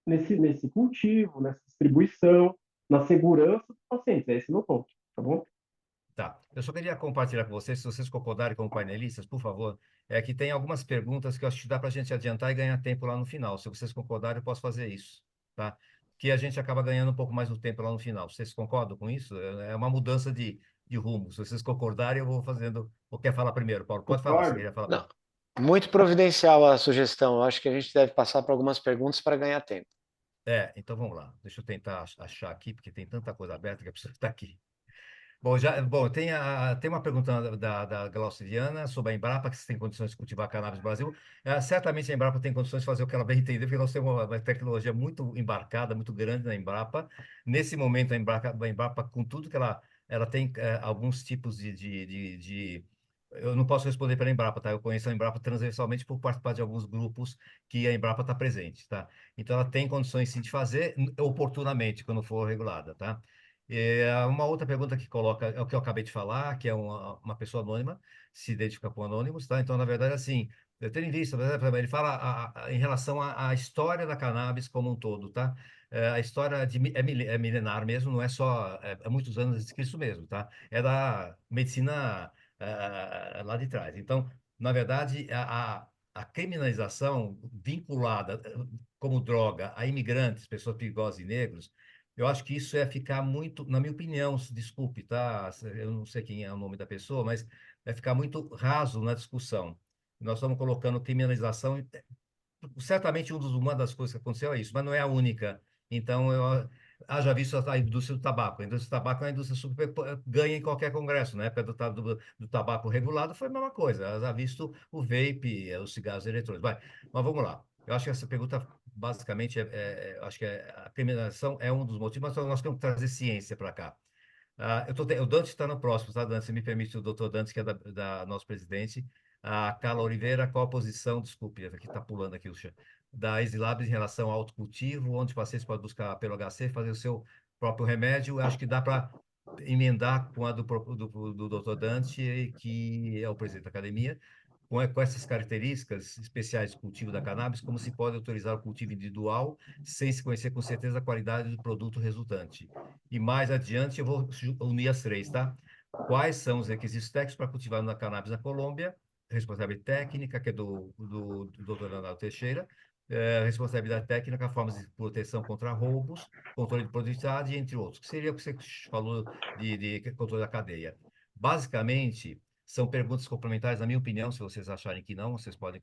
nesse cultivo, nessa distribuição, na segurança dos pacientes. Esse é o meu ponto, tá bom? tá. Eu só queria compartilhar com vocês, se vocês concordarem como painelistas, por favor, é que tem algumas perguntas que eu acho que dá para a gente adiantar e ganhar tempo lá no final. Se vocês concordarem, eu posso fazer isso, tá? Que a gente acaba ganhando um pouco mais do tempo lá no final. Vocês concordam com isso? É uma mudança de rumo. Se vocês concordarem, eu vou fazendo. Ou quer falar primeiro, Paulo? Pode falar, você Concordo. queria falar Não, primeiro. muito providencial a sugestão. Eu acho que a gente deve passar por algumas perguntas para ganhar tempo. Então vamos lá. Deixa eu tentar achar aqui, porque tem tanta coisa aberta que a pessoa está aqui. Bom, tem uma pergunta da Glaucidiana sobre a Embrapa, que se tem condições de cultivar cannabis no Brasil. Certamente a Embrapa tem condições de fazer o que ela bem entender, porque nós temos uma tecnologia muito embarcada, muito grande na Embrapa. Nesse momento, a Embrapa com tudo que ela tem alguns tipos eu não posso responder pela Embrapa, tá? Eu conheço a Embrapa transversalmente por participar de alguns grupos que a Embrapa está presente, tá? Então, ela tem condições, sim, de fazer oportunamente, quando for regulada, tá? Uma outra pergunta que coloca é o que eu acabei de falar, que é uma pessoa anônima, se identifica com anônimos, tá? Então, na verdade, assim, eu tenho em vista, por exemplo, ele fala em relação à história da cannabis como um todo, tá? A história é milenar mesmo, não é só, é muitos anos antes de Cristo mesmo, tá? É da medicina lá de trás. Então, na verdade, a criminalização vinculada como droga a imigrantes, pessoas perigosas e negros, eu acho que isso é ficar muito, na minha opinião, desculpe, tá? Eu não sei quem é o nome da pessoa, mas é ficar muito raso na discussão. Nós estamos colocando criminalização, certamente uma das coisas que aconteceu é isso, mas não é a única. Então, haja visto a indústria do tabaco. A indústria do tabaco é uma indústria super ganha em qualquer congresso. Na época do tabaco regulado foi a mesma coisa. Haja visto o vape, os cigarros eletrônicos. Mas vamos lá. Eu acho que essa pergunta, basicamente, acho que a criminalização é um dos motivos, mas nós temos que trazer ciência para cá. O Dante está no próximo, tá, Dante? Se me permite, o doutor Dante, que é da nosso presidente. A Carla Oliveira, qual a posição, desculpe, aqui está pulando aqui o chão, da Easilabs em relação ao autocultivo, onde os pacientes podem buscar pelo HC, fazer o seu próprio remédio? Eu acho que dá para emendar com a do doutor Dante, que é o presidente da academia, com essas características especiais do cultivo da cannabis, como se pode autorizar o cultivo individual sem se conhecer com certeza a qualidade do produto resultante. E mais adiante eu vou unir as três, tá? Quais são os requisitos técnicos para cultivar na cannabis na Colômbia? Responsabilidade técnica, que é do Dr. Leonardo Teixeira, responsabilidade técnica, formas de proteção contra roubos, controle de produtividade, entre outros, que seria o que você falou de controle da cadeia. Basicamente, são perguntas complementares, na minha opinião. Se vocês acharem que não, vocês podem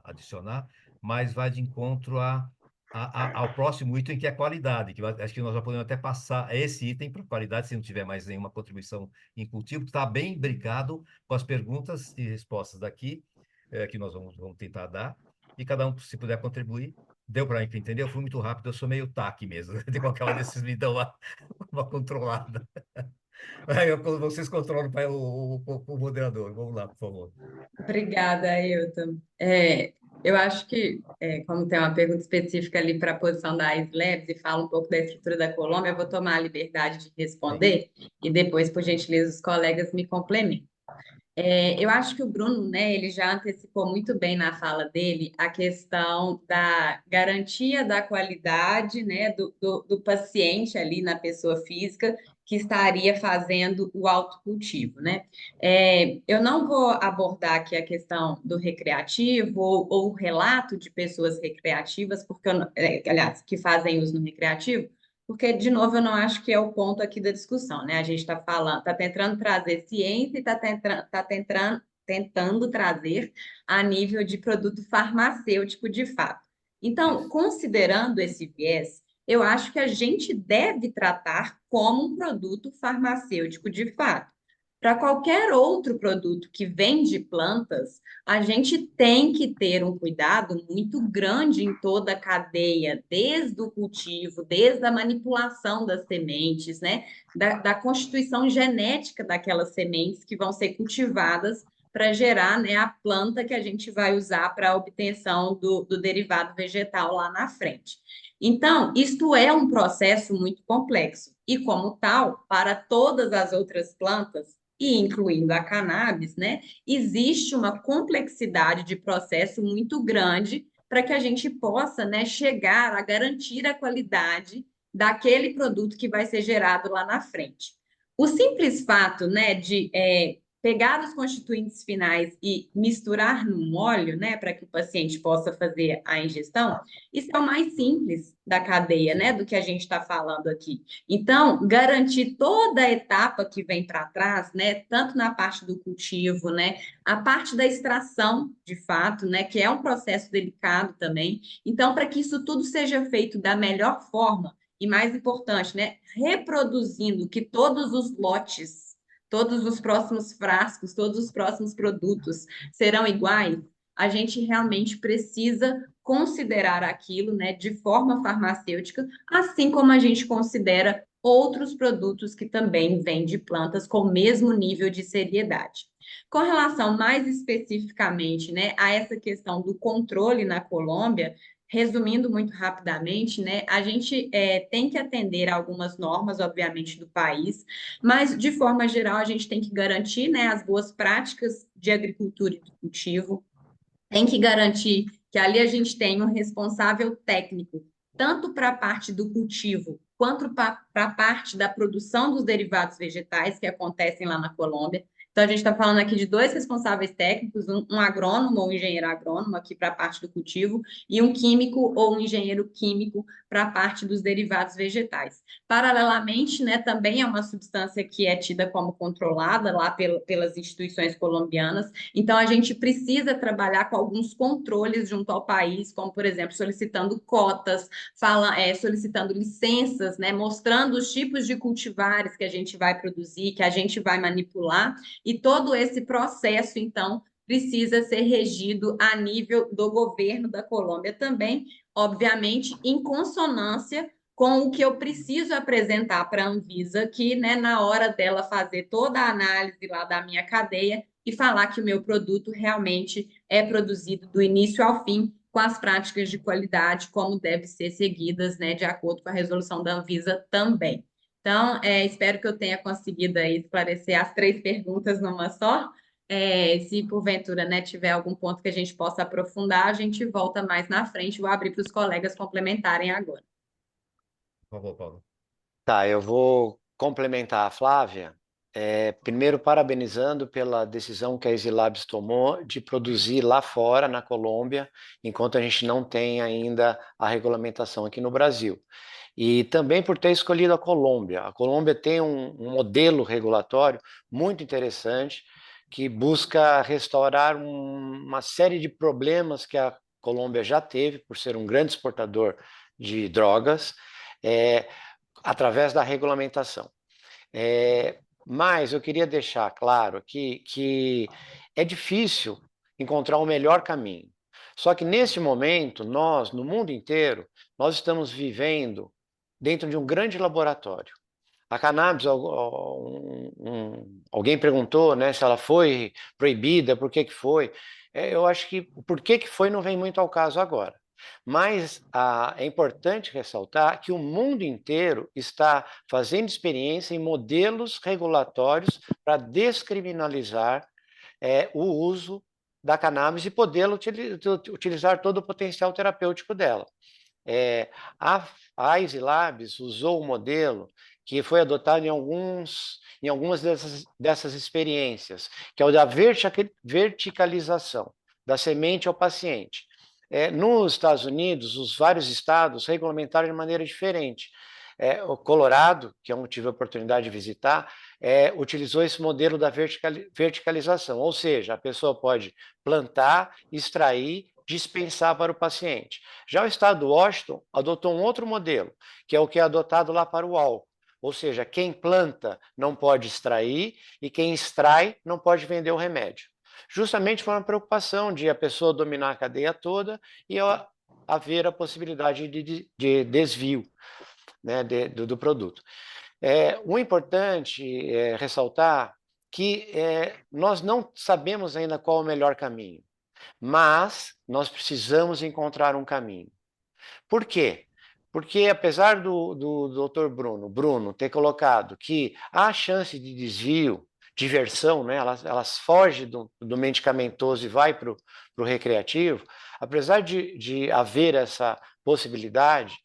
adicionar, mas vai de encontro ao próximo item, que é a qualidade, que acho que nós já podemos até passar esse item para qualidade, se não tiver mais nenhuma contribuição em cultivo, que está bem brincado com as perguntas e respostas daqui, que nós vamos tentar dar, e cada um, se puder contribuir. Deu para entender? Eu fui muito rápido, eu sou meio taque mesmo. De qualquer uma desses me dão uma controlada. Aí vocês controlam o moderador. Vamos lá, por favor. Obrigada, Ailton. Eu acho que, como tem uma pergunta específica ali para a posição da Islabs e fala um pouco da estrutura da Colômbia, eu vou tomar a liberdade de responder e depois, por gentileza, os colegas me complementam. Eu acho que o Bruno, né, ele já antecipou muito bem na fala dele a questão da garantia da qualidade, né, do paciente ali na pessoa física que estaria fazendo o autocultivo, né? Eu não vou abordar aqui a questão do recreativo ou o relato de pessoas recreativas, porque aliás, que fazem uso no recreativo, porque, de novo, eu não acho que é o ponto aqui da discussão, né? A gente está falando, está tentando trazer ciência e está tentando trazer a nível de produto farmacêutico de fato. Então, considerando esse viés, eu acho que a gente deve tratar como um produto farmacêutico de fato. Para qualquer outro produto que vem de plantas, a gente tem que ter um cuidado muito grande em toda a cadeia, desde o cultivo, desde a manipulação das sementes, né? Da constituição genética daquelas sementes que vão ser cultivadas para gerar, né, a planta que a gente vai usar para a obtenção do derivado vegetal lá na frente. Então, isto é um processo muito complexo e, como tal, para todas as outras plantas, e incluindo a cannabis, né, existe uma complexidade de processo muito grande para que a gente possa, né, chegar a garantir a qualidade daquele produto que vai ser gerado lá na frente. O simples fato, né, de pegar os constituintes finais e misturar num óleo, né, para que o paciente possa fazer a ingestão, isso é o mais simples da cadeia, né, do que a gente está falando aqui. Então, garantir toda a etapa que vem para trás, né, tanto na parte do cultivo, né, a parte da extração, de fato, né, que é um processo delicado também. Então, para que isso tudo seja feito da melhor forma, e mais importante, né, reproduzindo que todos os lotes, todos os próximos frascos, todos os próximos produtos serão iguais, a gente realmente precisa considerar aquilo, né, de forma farmacêutica, assim como a gente considera outros produtos que também vêm de plantas com o mesmo nível de seriedade. Com relação mais especificamente, né, a essa questão do controle na Colômbia, resumindo muito rapidamente, né, a gente tem que atender a algumas normas, obviamente, do país, mas, de forma geral, a gente tem que garantir, né, as boas práticas de agricultura e do cultivo, tem que garantir que ali a gente tem um responsável técnico, tanto para a parte do cultivo, quanto para a parte da produção dos derivados vegetais que acontecem lá na Colômbia. Então, a gente está falando aqui de 2 responsáveis técnicos, um agrônomo ou um engenheiro agrônomo aqui para a parte do cultivo e um químico ou um engenheiro químico para a parte dos derivados vegetais. Paralelamente, né, também é uma substância que é tida como controlada lá pelas instituições colombianas, então a gente precisa trabalhar com alguns controles junto ao país, como, por exemplo, solicitando cotas, solicitando licenças, né, mostrando os tipos de cultivares que a gente vai produzir, que a gente vai manipular, e todo esse processo, então, precisa ser regido a nível do governo da Colômbia também, obviamente, em consonância com o que eu preciso apresentar para a Anvisa, que, né, na hora dela fazer toda a análise lá da minha cadeia e falar que o meu produto realmente é produzido do início ao fim, com as práticas de qualidade, como deve ser seguidas, né, de acordo com a resolução da Anvisa também. Então, espero que eu tenha conseguido aí esclarecer as 3 perguntas numa só. Se porventura, né, tiver algum ponto que a gente possa aprofundar, a gente volta mais na frente. Vou abrir para os colegas complementarem agora. Por favor, Paulo. Tá, eu vou complementar a Flávia, primeiro parabenizando pela decisão que a Easy Labs tomou de produzir lá fora, na Colômbia, enquanto a gente não tem ainda a regulamentação aqui no Brasil. E também por ter escolhido a Colômbia. A Colômbia tem um modelo regulatório muito interessante que busca restaurar uma série de problemas que a Colômbia já teve por ser um grande exportador de drogas, através da regulamentação. Mas eu queria deixar claro aqui que é difícil encontrar o melhor caminho. Só que nesse momento, nós, no mundo inteiro, nós estamos vivendo dentro de um grande laboratório. A cannabis, alguém perguntou, né, se ela foi proibida, por que foi. Eu acho que o porquê que foi não vem muito ao caso agora. Mas é importante ressaltar que o mundo inteiro está fazendo experiência em modelos regulatórios para descriminalizar o uso da cannabis e poder utilizar todo o potencial terapêutico dela. A Easy Labs usou o modelo que foi adotado em algumas dessas experiências, que é o da verticalização, da semente ao paciente. Nos Estados Unidos, os vários estados regulamentaram de maneira diferente. O Colorado, que eu tive a oportunidade de visitar, utilizou esse modelo da verticalização, ou seja, a pessoa pode plantar, extrair, dispensar para o paciente. Já o estado do Washington adotou um outro modelo, que é o que é adotado lá para o álcool, ou seja, quem planta não pode extrair e quem extrai não pode vender o remédio. Justamente por uma preocupação de a pessoa dominar a cadeia toda e haver a possibilidade de desvio, né, do produto. O importante é ressaltar que nós não sabemos ainda qual é o melhor caminho, mas nós precisamos encontrar um caminho. Por quê? Porque apesar do Dr. Bruno ter colocado que há chance de desvio, diversão, né? elas fogem do medicamentoso e vai para o recreativo, apesar de haver essa possibilidade,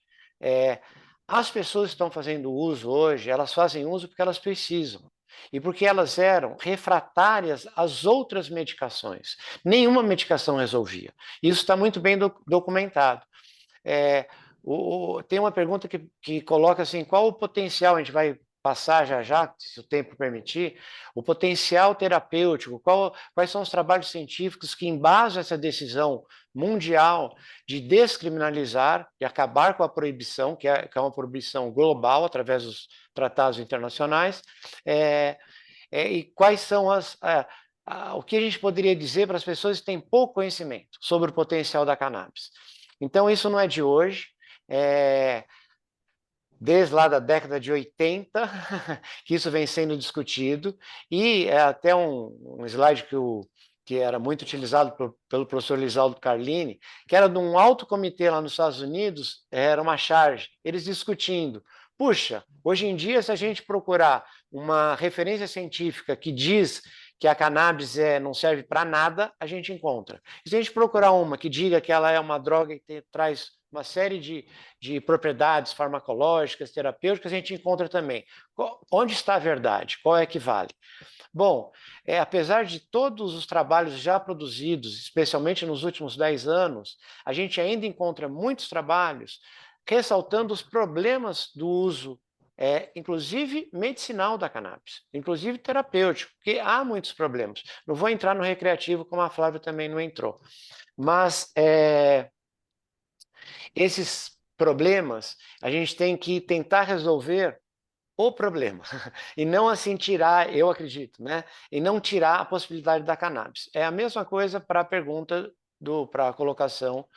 as pessoas que estão fazendo uso hoje, elas fazem uso porque elas precisam. E porque elas eram refratárias às outras medicações. Nenhuma medicação resolvia. Isso está muito bem documentado. Tem uma pergunta que coloca assim, qual o potencial, a gente vai passar já, se o tempo permitir, o potencial terapêutico, quais são os trabalhos científicos que embasam essa decisão mundial de descriminalizar e acabar com a proibição, que é uma proibição global através dos tratados internacionais, e quais são o que a gente poderia dizer para as pessoas que têm pouco conhecimento sobre o potencial da cannabis. Então, isso não é de hoje, desde lá da década de 80, que isso vem sendo discutido, e até um slide que era muito utilizado pelo professor Lisaldo Carlini, que era de um alto comitê lá nos Estados Unidos, era uma charge, eles discutindo, puxa, hoje em dia, se a gente procurar uma referência científica que diz que a cannabis não serve para nada, a gente encontra. E se a gente procurar uma que diga que ela é uma droga que traz uma série de propriedades farmacológicas, terapêuticas, a gente encontra também. Onde está a verdade? Qual é que vale? Bom, apesar de todos os trabalhos já produzidos, especialmente nos últimos 10 anos, a gente ainda encontra muitos trabalhos ressaltando os problemas do uso, inclusive medicinal da cannabis, inclusive terapêutico, porque há muitos problemas. Não vou entrar no recreativo, como a Flávia também não entrou. Mas esses problemas a gente tem que tentar resolver o problema, e não assim tirar, eu acredito, né? E não tirar a possibilidade da cannabis. É a mesma coisa para a pergunta, para a colocação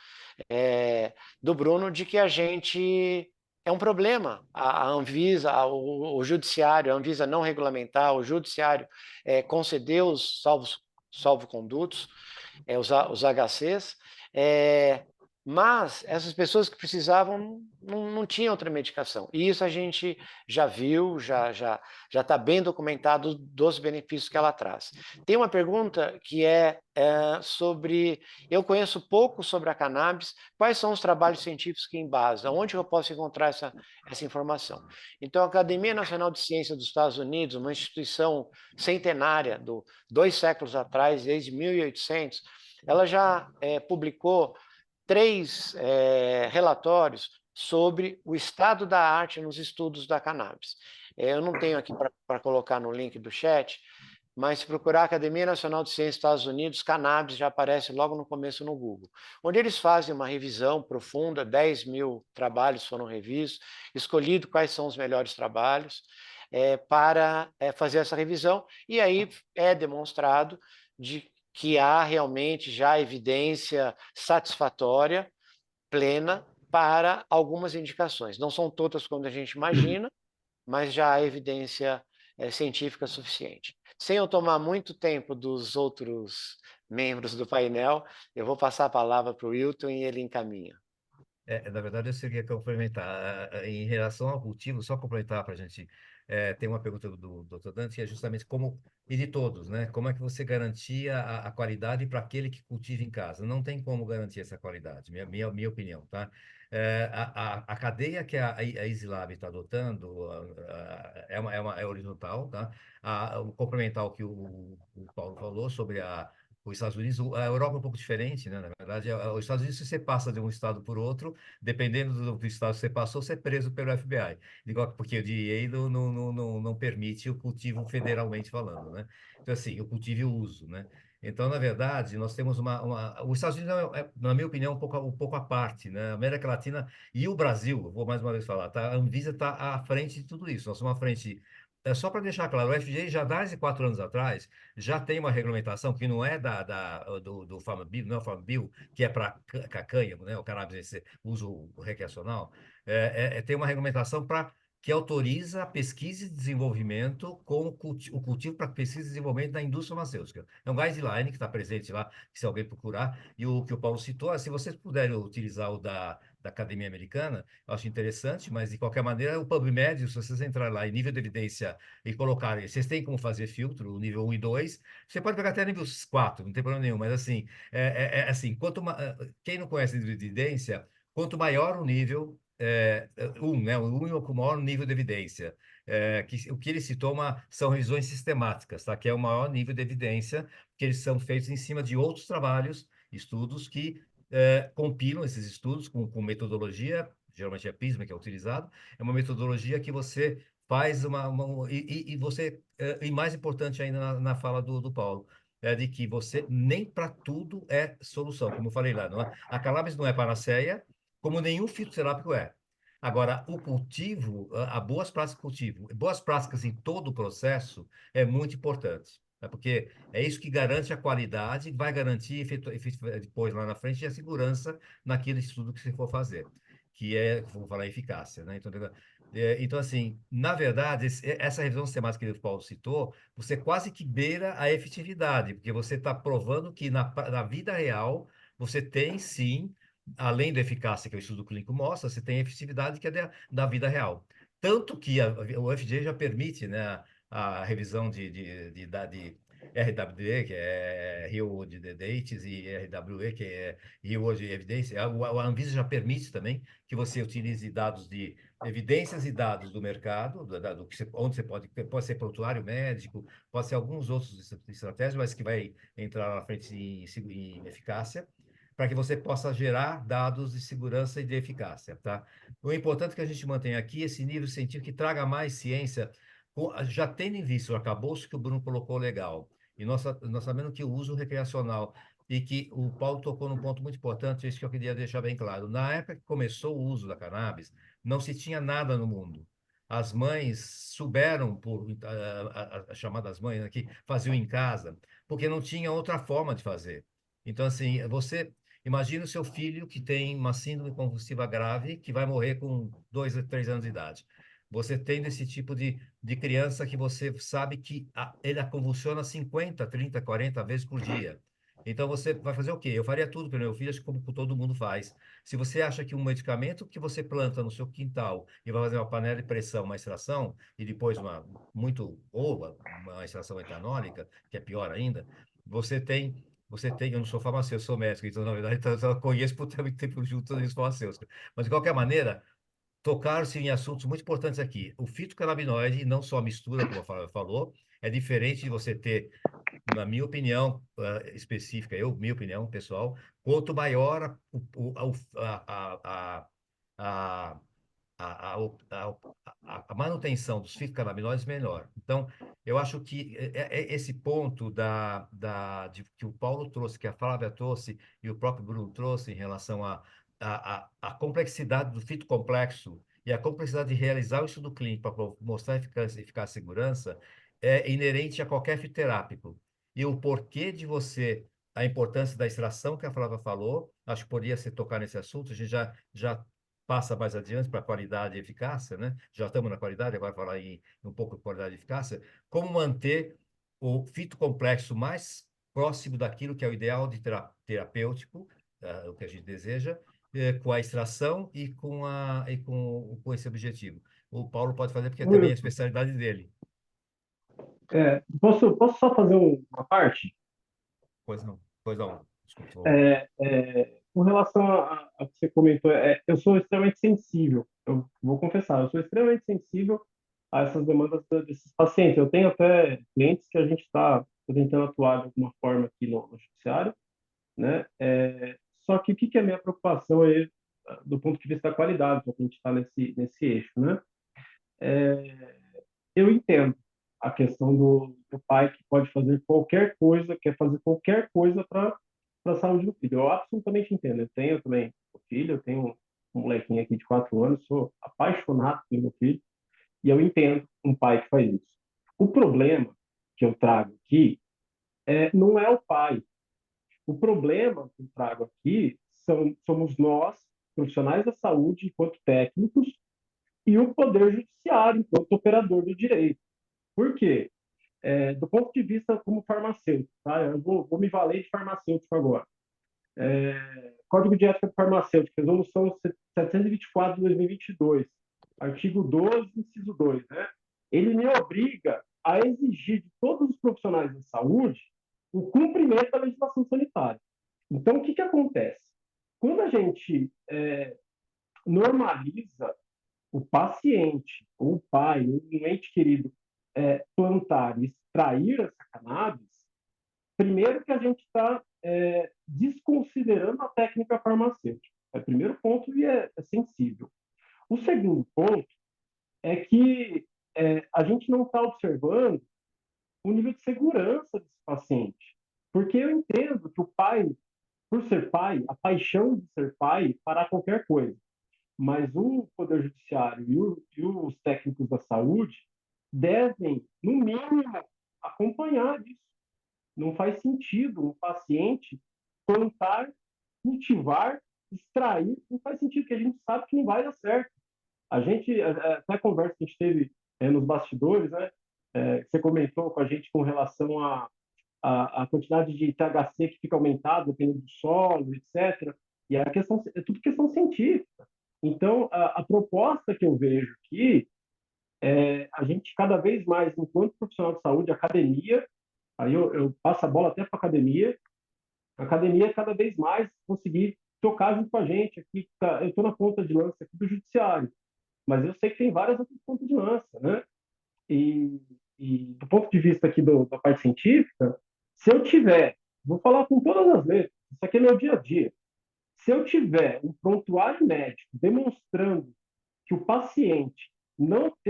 do Bruno, de que a gente é um problema. A Anvisa, o judiciário, a Anvisa não regulamentar, o judiciário conceder os salvo-condutos, os HCs, mas essas pessoas que precisavam não tinham outra medicação. E isso a gente já viu, já está bem documentado dos benefícios que ela traz. Tem uma pergunta que é sobre... Eu conheço pouco sobre a cannabis, quais são os trabalhos científicos que embasam? Onde eu posso encontrar essa informação? Então, a Academia Nacional de Ciência dos Estados Unidos, uma instituição centenária, 2 séculos atrás, desde 1800, ela já publicou 3 relatórios sobre o estado da arte nos estudos da cannabis. Eu não tenho aqui para colocar no link do chat, mas se procurar Academia Nacional de Ciências dos Estados Unidos, cannabis já aparece logo no começo no Google, onde eles fazem uma revisão profunda, 10.000 trabalhos foram revistos, escolhido quais são os melhores trabalhos para fazer essa revisão, e aí é demonstrado que há realmente já evidência satisfatória, plena, para algumas indicações. Não são todas como a gente imagina, mas já há evidência científica suficiente. Sem eu tomar muito tempo dos outros membros do painel, eu vou passar a palavra para o Wilton e ele encaminha. Na verdade, eu queria complementar. Em relação ao cultivo, só complementar para a gente. Tem uma pergunta do Dr. Dante, que é justamente como, e de todos, né? Como é que você garantia a qualidade para aquele que cultiva em casa? Não tem como garantir essa qualidade, minha opinião, tá? A cadeia que a EasyLab está adotando é horizontal, tá? O complementar ao que o Paulo falou sobre os Estados Unidos, a Europa é um pouco diferente, né? Na verdade, os Estados Unidos, se você passa de um estado por outro, dependendo do estado que você passou, você é preso pelo FBI. Porque o DEA não permite o cultivo federalmente falando, né? Então, assim, o cultivo e o uso, né? Então, na verdade, nós temos os Estados Unidos, na minha opinião, um pouco à parte, né? A América Latina e o Brasil, vou mais uma vez falar, tá? A Anvisa está à frente de tudo isso. Nós somos à frente... Só para deixar claro, o FDA já desde 4 anos atrás já tem uma regulamentação que não é do Farm Bill, não é o Farm Bill, que é para cânhamo, né? O cannabis, esse uso recreacional, tem uma regulamentação que autoriza a pesquisa e desenvolvimento com o cultivo para pesquisa e desenvolvimento da indústria farmacêutica. É um guideline que está presente lá, que se alguém procurar, e o que o Paulo citou, se vocês puderem utilizar o da Academia Americana, eu acho interessante, mas de qualquer maneira, o PubMed, se vocês entrarem lá em nível de evidência e colocarem, vocês têm como fazer filtro, o nível 1 e 2, você pode pegar até nível 4, não tem problema nenhum, mas assim, assim, quem não conhece nível de evidência, quanto maior o nível, né? O 1 é o maior nível de evidência. O que ele se toma são revisões sistemáticas, tá? Que é o maior nível de evidência, que eles são feitos em cima de outros trabalhos, estudos que compilam esses estudos com metodologia, geralmente é PISMA que é utilizado, é uma metodologia que você faz e você, e mais importante ainda na fala do Paulo, de que você nem para tudo é solução, como eu falei lá, não é? A cannabis não é panaceia, como nenhum fitoterápico é. Agora, o cultivo, há boas práticas de cultivo, boas práticas em todo o processo é muito importante. Porque é isso que garante a qualidade, vai garantir depois lá na frente a segurança naquele estudo que você for fazer, que vou falar, eficácia, né? Então, assim, na verdade, essa revisão sistemática que o Paulo citou, você quase que beira a efetividade, porque você está provando que na vida real você tem sim, além da eficácia que o estudo clínico mostra, você tem a efetividade que é da vida real. Tanto que o FDA já permite, né, a revisão RWD, que é Real World Dates, e RWE, que é Real World Evidence. A Anvisa já permite também que você utilize dados de evidências e dados do mercado, do que onde você pode ser prontuário médico, pode ser alguns outros estratégias, mas que vai entrar na frente em eficácia, para que você possa gerar dados de segurança e de eficácia, tá? O importante é que a gente mantenha aqui esse nível científico que traga mais ciência, já tendo em vista o arcabouço que o Bruno colocou legal, e nós sabemos que o uso recreacional, e que o Paulo tocou num ponto muito importante, isso que eu queria deixar bem claro. Na época que começou o uso da cannabis, não se tinha nada no mundo. As mães souberam, por as chamadas mães, né, que faziam em casa, porque não tinha outra forma de fazer. Então, assim, você imagina o seu filho que tem uma síndrome convulsiva grave, que vai morrer com 2 a 3 anos de idade. Você tendo esse tipo de criança que você sabe que ele convulsiona 50, 30, 40 vezes por dia. Então você vai fazer o quê? Eu faria tudo pelo meu filho, acho que como todo mundo faz. Se você acha que um medicamento que você planta no seu quintal e vai fazer uma panela de pressão, uma extração, e depois uma extração etanólica, que é pior ainda, eu não sou farmacêutico, eu sou médico, então, na verdade, eu conheço por ter muito tempo junto dos farmacêuticos. Mas, de qualquer maneira, tocaram-se em assuntos muito importantes aqui. O fitocannabinoide, não só a mistura, como a Flávia falou, é diferente de você ter, na minha opinião específica, minha opinião pessoal, quanto maior a, a, a, a manutenção dos fitocannabinoides, melhor. Então, eu acho que esse ponto que o Paulo trouxe, que a Flávia trouxe e o próprio Bruno trouxe em relação à complexidade do fitocomplexo e a complexidade de realizar o estudo clínico para mostrar eficácia e segurança é inerente a qualquer fitoterápico. E o porquê de você, a importância da extração que a Flávia falou, acho que poderia se tocar nesse assunto, a gente já passa mais adiante para a qualidade e eficácia, né? Já estamos na qualidade, agora falar um pouco de qualidade e eficácia. Como manter o fitocomplexo mais próximo daquilo que é o ideal de terapêutico, o que a gente deseja, com a extração e com esse objetivo. O Paulo pode fazer porque também é a Wilson, especialidade dele. posso só fazer uma parte? Pois não, pois não. Desculpa, por favor. Com relação a que você comentou, eu sou extremamente sensível, eu vou confessar, eu sou extremamente sensível a essas demandas desses pacientes. Eu tenho até clientes que a gente está tentando atuar de alguma forma aqui no judiciário, né? Só que o que é a minha preocupação aí, do ponto de vista da qualidade, já que a gente está nesse eixo, né? Eu entendo a questão do pai que pode fazer qualquer coisa, quer fazer qualquer coisa para a saúde do filho. Eu absolutamente entendo. Eu tenho também um filho, eu tenho um molequinho aqui de 4 anos, sou apaixonado pelo meu filho, e eu entendo um pai que faz isso. O problema que eu trago aqui não é o pai. O problema que eu trago aqui somos nós, profissionais da saúde, enquanto técnicos, e o Poder Judiciário, enquanto operador do direito. Por quê? Do ponto de vista como farmacêutico, tá? Eu vou me valer de farmacêutico agora. Código de Ética Farmacêutica, Resolução 724 de 2022, artigo 12, inciso 2, né? Ele me obriga a exigir de todos os profissionais da saúde o cumprimento da legislação sanitária. Então, o que acontece? Quando a gente normaliza o paciente, ou o pai, ou um ente querido, plantar e extrair essa cannabis, primeiro que a gente está desconsiderando a técnica farmacêutica. É o primeiro ponto e é sensível. O segundo ponto é que a gente não está observando o nível de segurança desse paciente. Porque eu entendo que o pai, por ser pai, a paixão de ser pai fará qualquer coisa. Mas o Poder Judiciário e os técnicos da saúde devem, no mínimo, acompanhar isso. Não faz sentido um paciente plantar, cultivar, extrair, não faz sentido, porque a gente sabe que não vai dar certo. A gente, até a conversa que a gente teve nos bastidores, né, você comentou com a gente com relação à quantidade de THC que fica aumentado dependendo do solo, etc. E a questão, é tudo questão científica. Então, a proposta que eu vejo aqui a gente cada vez mais, enquanto profissional de saúde, academia, Aí eu passo a bola até para a academia cada vez mais conseguir tocar junto com a gente. Aqui, eu estou na ponta de lança aqui do judiciário, mas eu sei que tem várias outras pontas de lança, né? E, e do ponto de vista aqui da parte científica, se eu tiver, vou falar com todas as letras, isso aqui é meu dia a dia, se eu tiver um prontuário médico demonstrando que o paciente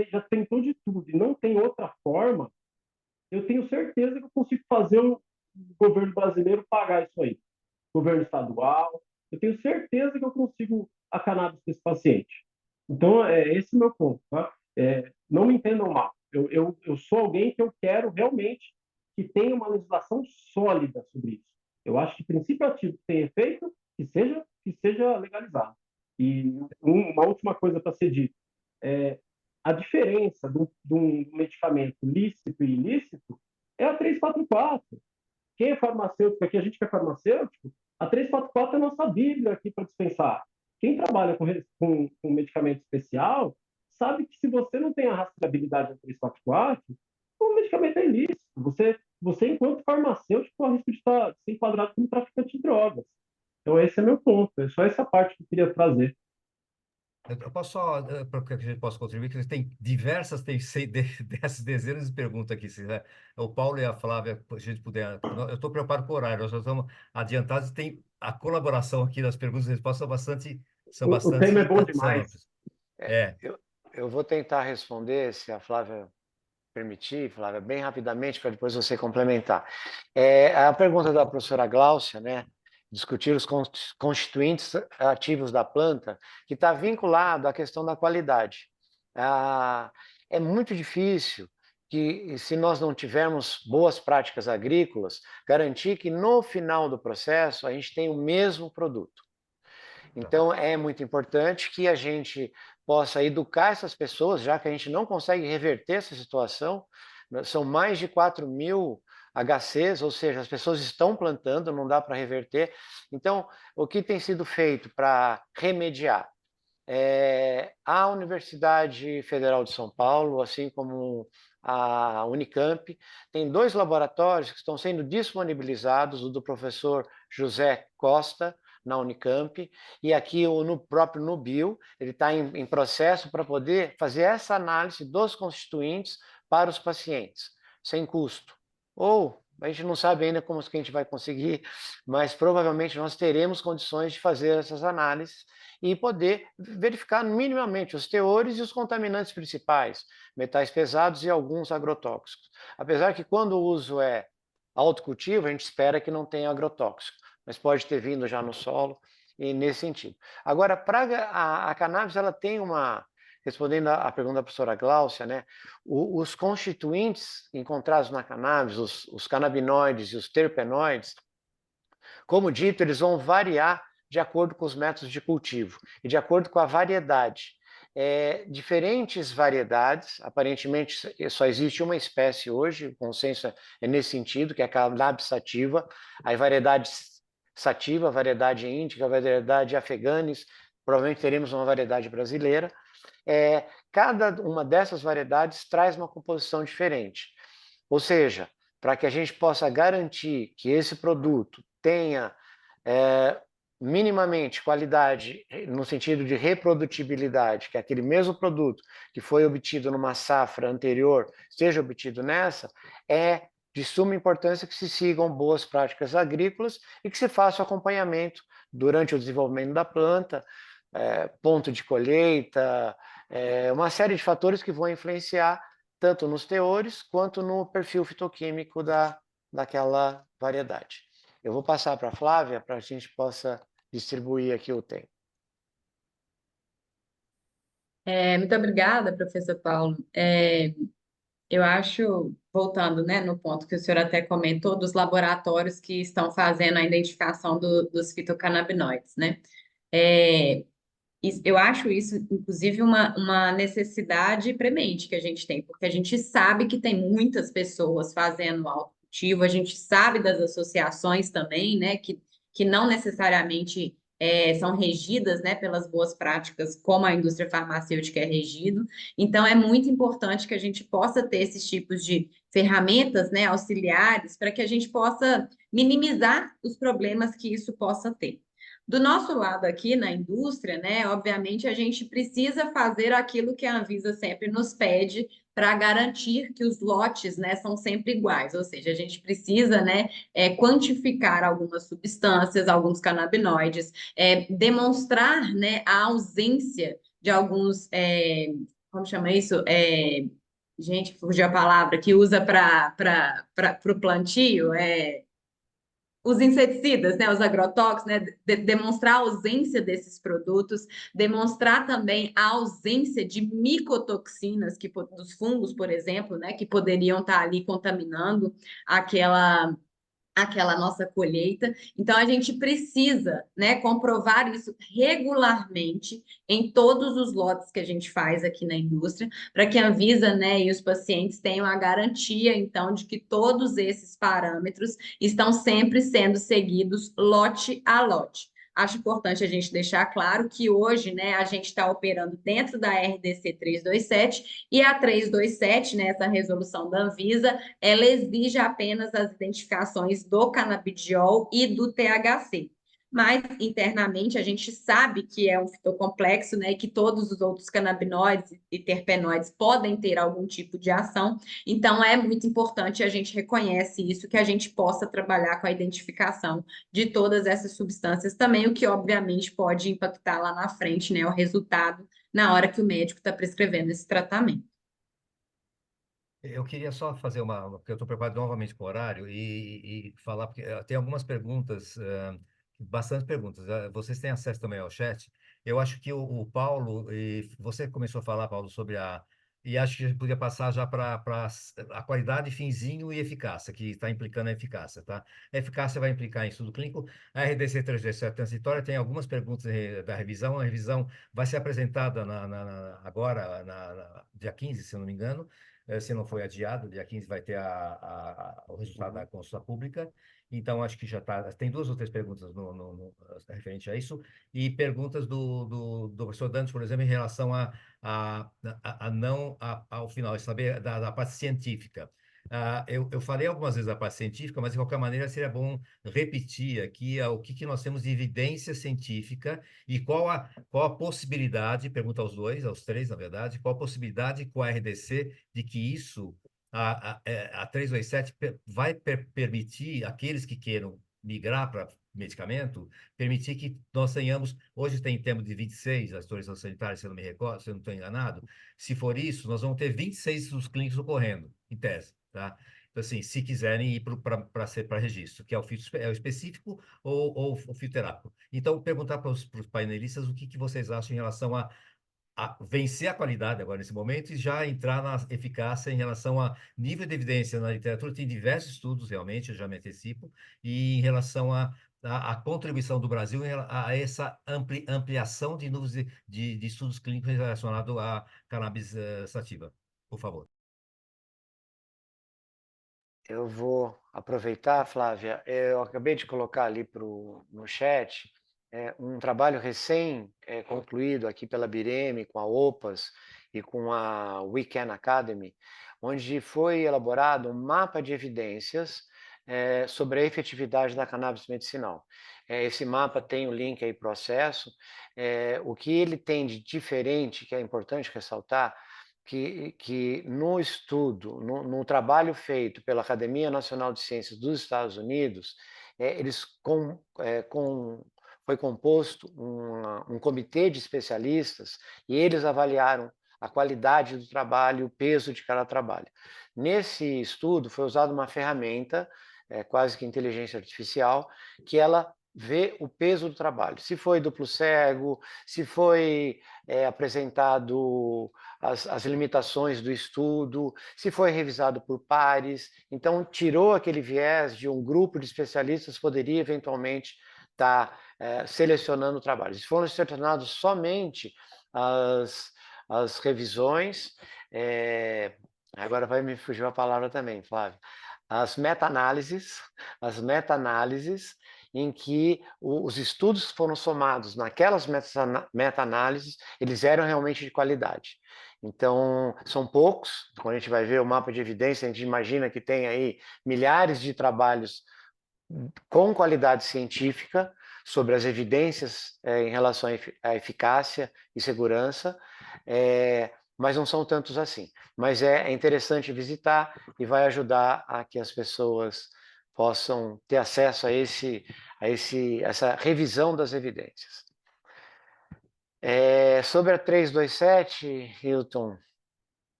já tentou de tudo e não tem outra forma, eu tenho certeza que eu consigo fazer o governo brasileiro pagar isso aí. Governo estadual, eu tenho certeza que eu consigo a cannabis para esse paciente. Então, esse é o meu ponto. Tá? Não me entendam mal. Eu sou alguém que eu quero realmente que tenha uma legislação sólida sobre isso. Eu acho que princípio ativo que tem efeito, que seja legalizado. E uma última coisa para ser dita. A diferença de um medicamento lícito e ilícito é a 344. Quem é farmacêutico aqui, a gente que é farmacêutico, a 344 é a nossa bíblia aqui para dispensar. Quem trabalha com medicamento especial sabe que se você não tem a rastreabilidade da 344, o medicamento é ilícito. Você enquanto farmacêutico, corre o risco de ser enquadrado como traficante de drogas. Então, esse é meu ponto. É só essa parte que eu queria trazer. Eu posso só, para que a gente possa contribuir, que tem diversas, tem dessas dezenas de perguntas aqui. O Paulo e a Flávia, se a gente puder. Eu estou preocupado com o horário, nós já estamos adiantados. Tem a colaboração aqui das perguntas e respostas são O tema é bom são demais. amplas. É, Eu vou tentar responder, se a Flávia permitir, Flávia, bem rapidamente, para depois você complementar. A pergunta da professora Gláucia, né? Discutir os constituintes ativos da planta, que está vinculado à questão da qualidade. É muito difícil que, se nós não tivermos boas práticas agrícolas, garantir que no final do processo a gente tenha o mesmo produto. Então, é muito importante que a gente possa educar essas pessoas, já que a gente não consegue reverter essa situação. São mais de 4.000 HCs, ou seja, as pessoas estão plantando, não dá para reverter. Então, o que tem sido feito para remediar? A Universidade Federal de São Paulo, assim como a Unicamp, tem 2 laboratórios que estão sendo disponibilizados, o do professor José Costa, na Unicamp, e aqui no próprio Nubio, ele está em processo para poder fazer essa análise dos constituintes para os pacientes, sem custo. Ou, a gente não sabe ainda como que a gente vai conseguir, mas provavelmente nós teremos condições de fazer essas análises e poder verificar minimamente os teores e os contaminantes principais, metais pesados e alguns agrotóxicos. Apesar que quando o uso é autocultivo, a gente espera que não tenha agrotóxico, mas pode ter vindo já no solo e nesse sentido. Agora, a cannabis, ela tem respondendo à pergunta da professora Gláucia, né, os constituintes encontrados na cannabis, os canabinoides e os terpenoides, como dito, eles vão variar de acordo com os métodos de cultivo e de acordo com a variedade. Diferentes variedades, aparentemente só existe uma espécie hoje, o consenso é nesse sentido, que é a cannabis sativa, a variedade sativa, a variedade índica, a variedade afeganis, provavelmente teremos uma variedade brasileira. Cada uma dessas variedades traz uma composição diferente. Ou seja, para que a gente possa garantir que esse produto tenha minimamente qualidade no sentido de reprodutibilidade, que aquele mesmo produto que foi obtido numa safra anterior seja obtido nessa, é de suma importância que se sigam boas práticas agrícolas e que se faça o acompanhamento durante o desenvolvimento da planta, ponto de colheita, uma série de fatores que vão influenciar tanto nos teores quanto no perfil fitoquímico daquela variedade. Eu vou passar para a Flávia para a gente possa distribuir aqui o tempo. Muito obrigada, professor Paulo. Eu acho, voltando, né, no ponto que o senhor até comentou, dos laboratórios que estão fazendo a identificação dos fitocannabinoides, né? Eu acho isso, inclusive, uma necessidade premente que a gente tem, porque a gente sabe que tem muitas pessoas fazendo autocultivo, a gente sabe das associações também, né, que não necessariamente são regidas, né, pelas boas práticas, como a indústria farmacêutica é regido. Então, é muito importante que a gente possa ter esses tipos de ferramentas, né, auxiliares, para que a gente possa minimizar os problemas que isso possa ter. Do nosso lado aqui na indústria, né, obviamente a gente precisa fazer aquilo que a Anvisa sempre nos pede para garantir que os lotes, né, são sempre iguais, ou seja, a gente precisa, né, quantificar algumas substâncias, alguns canabinoides, demonstrar, né, a ausência de alguns, como chama isso? Gente, fugiu a palavra, que usa para o plantio, os inseticidas, né, os agrotóxicos, né, demonstrar a ausência desses produtos, demonstrar também a ausência de micotoxinas, dos fungos, por exemplo, né, que poderiam estar ali contaminando aquela nossa colheita. Então, a gente precisa, né, comprovar isso regularmente em todos os lotes que a gente faz aqui na indústria, para que a Anvisa, né, e os pacientes tenham a garantia, então, de que todos esses parâmetros estão sempre sendo seguidos lote a lote. Acho importante a gente deixar claro que hoje, né, a gente está operando dentro da RDC 327 e a 327, né, essa resolução da Anvisa, ela exige apenas as identificações do canabidiol e do THC. Mas, internamente, a gente sabe que é um fitocomplexo, né, e que todos os outros canabinoides e terpenoides podem ter algum tipo de ação. Então, é muito importante, a gente reconhece isso, que a gente possa trabalhar com a identificação de todas essas substâncias também, o que, obviamente, pode impactar lá na frente, né, o resultado na hora que o médico está prescrevendo esse tratamento. Eu queria só fazer porque eu estou preparado novamente com o horário e falar, porque tem algumas perguntas, bastante perguntas. Vocês têm acesso também ao chat. Eu acho que o Paulo, e você começou a falar, Paulo, sobre e acho que a gente podia passar já para a qualidade, finzinho e eficácia, que está implicando a eficácia, tá? A eficácia vai implicar em estudo clínico. A RDC 317 transitória tem algumas perguntas da revisão. A revisão vai ser apresentada agora, dia 15, se eu não me engano. Se não foi adiado, dia 15 vai ter o resultado da consulta pública. Então, acho que já está. Tem duas ou três perguntas referente a isso, e perguntas do professor Dantas, por exemplo, em relação ao final, saber da parte científica. Eu falei algumas vezes da parte científica, mas de qualquer maneira seria bom repetir aqui o que nós temos de evidência científica e qual a possibilidade, pergunta aos três, na verdade, qual a possibilidade com a RDC de que isso, a 327, vai permitir aqueles que queiram migrar para medicamento, permitir que nós tenhamos, hoje tem em termos de 26, a autorização sanitária, se eu não me recordo, se eu não estou enganado, se for isso, nós vamos ter 26 estudos clínicos ocorrendo, em tese, tá? Então, assim, se quiserem ir para registro, que é o específico ou o fitoterápico. Então, perguntar para os painelistas o que vocês acham em relação a vencer a qualidade agora nesse momento e já entrar na eficácia em relação a nível de evidência na literatura. Tem diversos estudos, realmente, eu já me antecipo, e em relação à contribuição do Brasil a essa ampliação de números de estudos clínicos relacionados à cannabis sativa. Por favor. Eu vou aproveitar, Flávia. Eu acabei de colocar ali no chat um trabalho recém-concluído aqui pela Bireme, com a OPAS e com a Weekend Academy, onde foi elaborado um mapa de evidências sobre a efetividade da cannabis medicinal. Esse mapa tem o link aí para o acesso. O que ele tem de diferente, que é importante ressaltar, que no estudo, no trabalho feito pela Academia Nacional de Ciências dos Estados Unidos, foi composto um comitê de especialistas e eles avaliaram a qualidade do trabalho, o peso de cada trabalho. Nesse estudo foi usada uma ferramenta, quase que inteligência artificial, que ela vê o peso do trabalho. Se foi duplo cego, se foi apresentado as limitações do estudo, se foi revisado por pares. Então, tirou aquele viés de um grupo de especialistas poderia eventualmente estar selecionando trabalhos. Foram selecionados somente as revisões, agora vai me fugir a palavra também, Flávio, as meta-análises em que os estudos que foram somados naquelas meta-análises, eles eram realmente de qualidade. Então, são poucos. Quando a gente vai ver o mapa de evidência, a gente imagina que tem aí milhares de trabalhos com qualidade científica sobre as evidências em relação à eficácia e segurança, mas não são tantos assim. Mas é interessante visitar e vai ajudar a que as pessoas possam ter acesso a essa revisão das evidências. Sobre a 327, Hilton,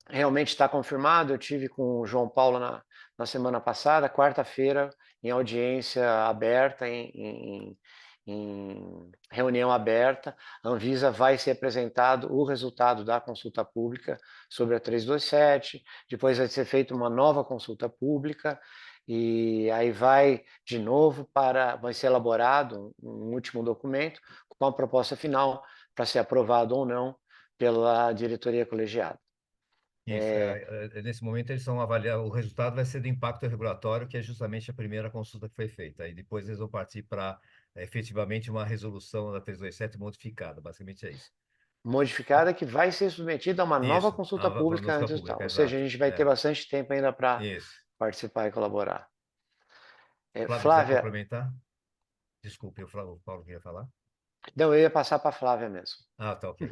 realmente está confirmado. Eu tive com o João Paulo na semana passada, quarta-feira, em audiência aberta, em reunião aberta. A Anvisa vai ser apresentado o resultado da consulta pública sobre a 327, depois vai ser feita uma nova consulta pública, e aí vai de novo vai ser elaborado um último documento com a proposta final para ser aprovado ou não pela diretoria colegiada. Isso, nesse momento eles estão avaliando, o resultado vai ser do impacto regulatório, que é justamente a primeira consulta que foi feita. Aí depois eles vão partir para efetivamente uma resolução da 327 modificada, basicamente é isso. Modificada, que vai ser submetida a uma nova Isso, consulta a pública consulta antes pública, tal. Ou seja, a exato. gente vai ter bastante tempo ainda para Isso. participar e colaborar. Flávia, quiser Flávia, complementar? Desculpe, o Paulo queria falar? não, eu ia passar para a Flávia mesmo. Ah, tá, ok.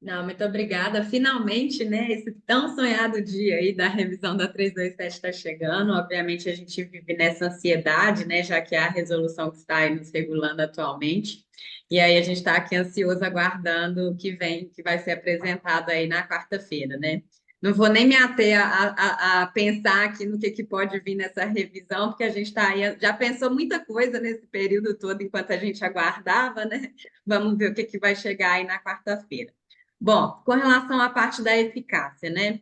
Não, muito obrigada. Finalmente, né, esse tão sonhado dia aí da revisão da 327 está chegando. Obviamente, a gente vive nessa ansiedade, né, já que é a resolução que está aí nos regulando atualmente. E aí a gente está aqui ansioso aguardando o que vem, que vai ser apresentado aí na quarta-feira, né? Não vou nem me ater a pensar aqui no que pode vir nessa revisão, porque a gente está aí, já pensou muita coisa nesse período todo enquanto a gente aguardava, né? Vamos ver o que vai chegar aí na quarta-feira. Bom, com relação à parte da eficácia, né?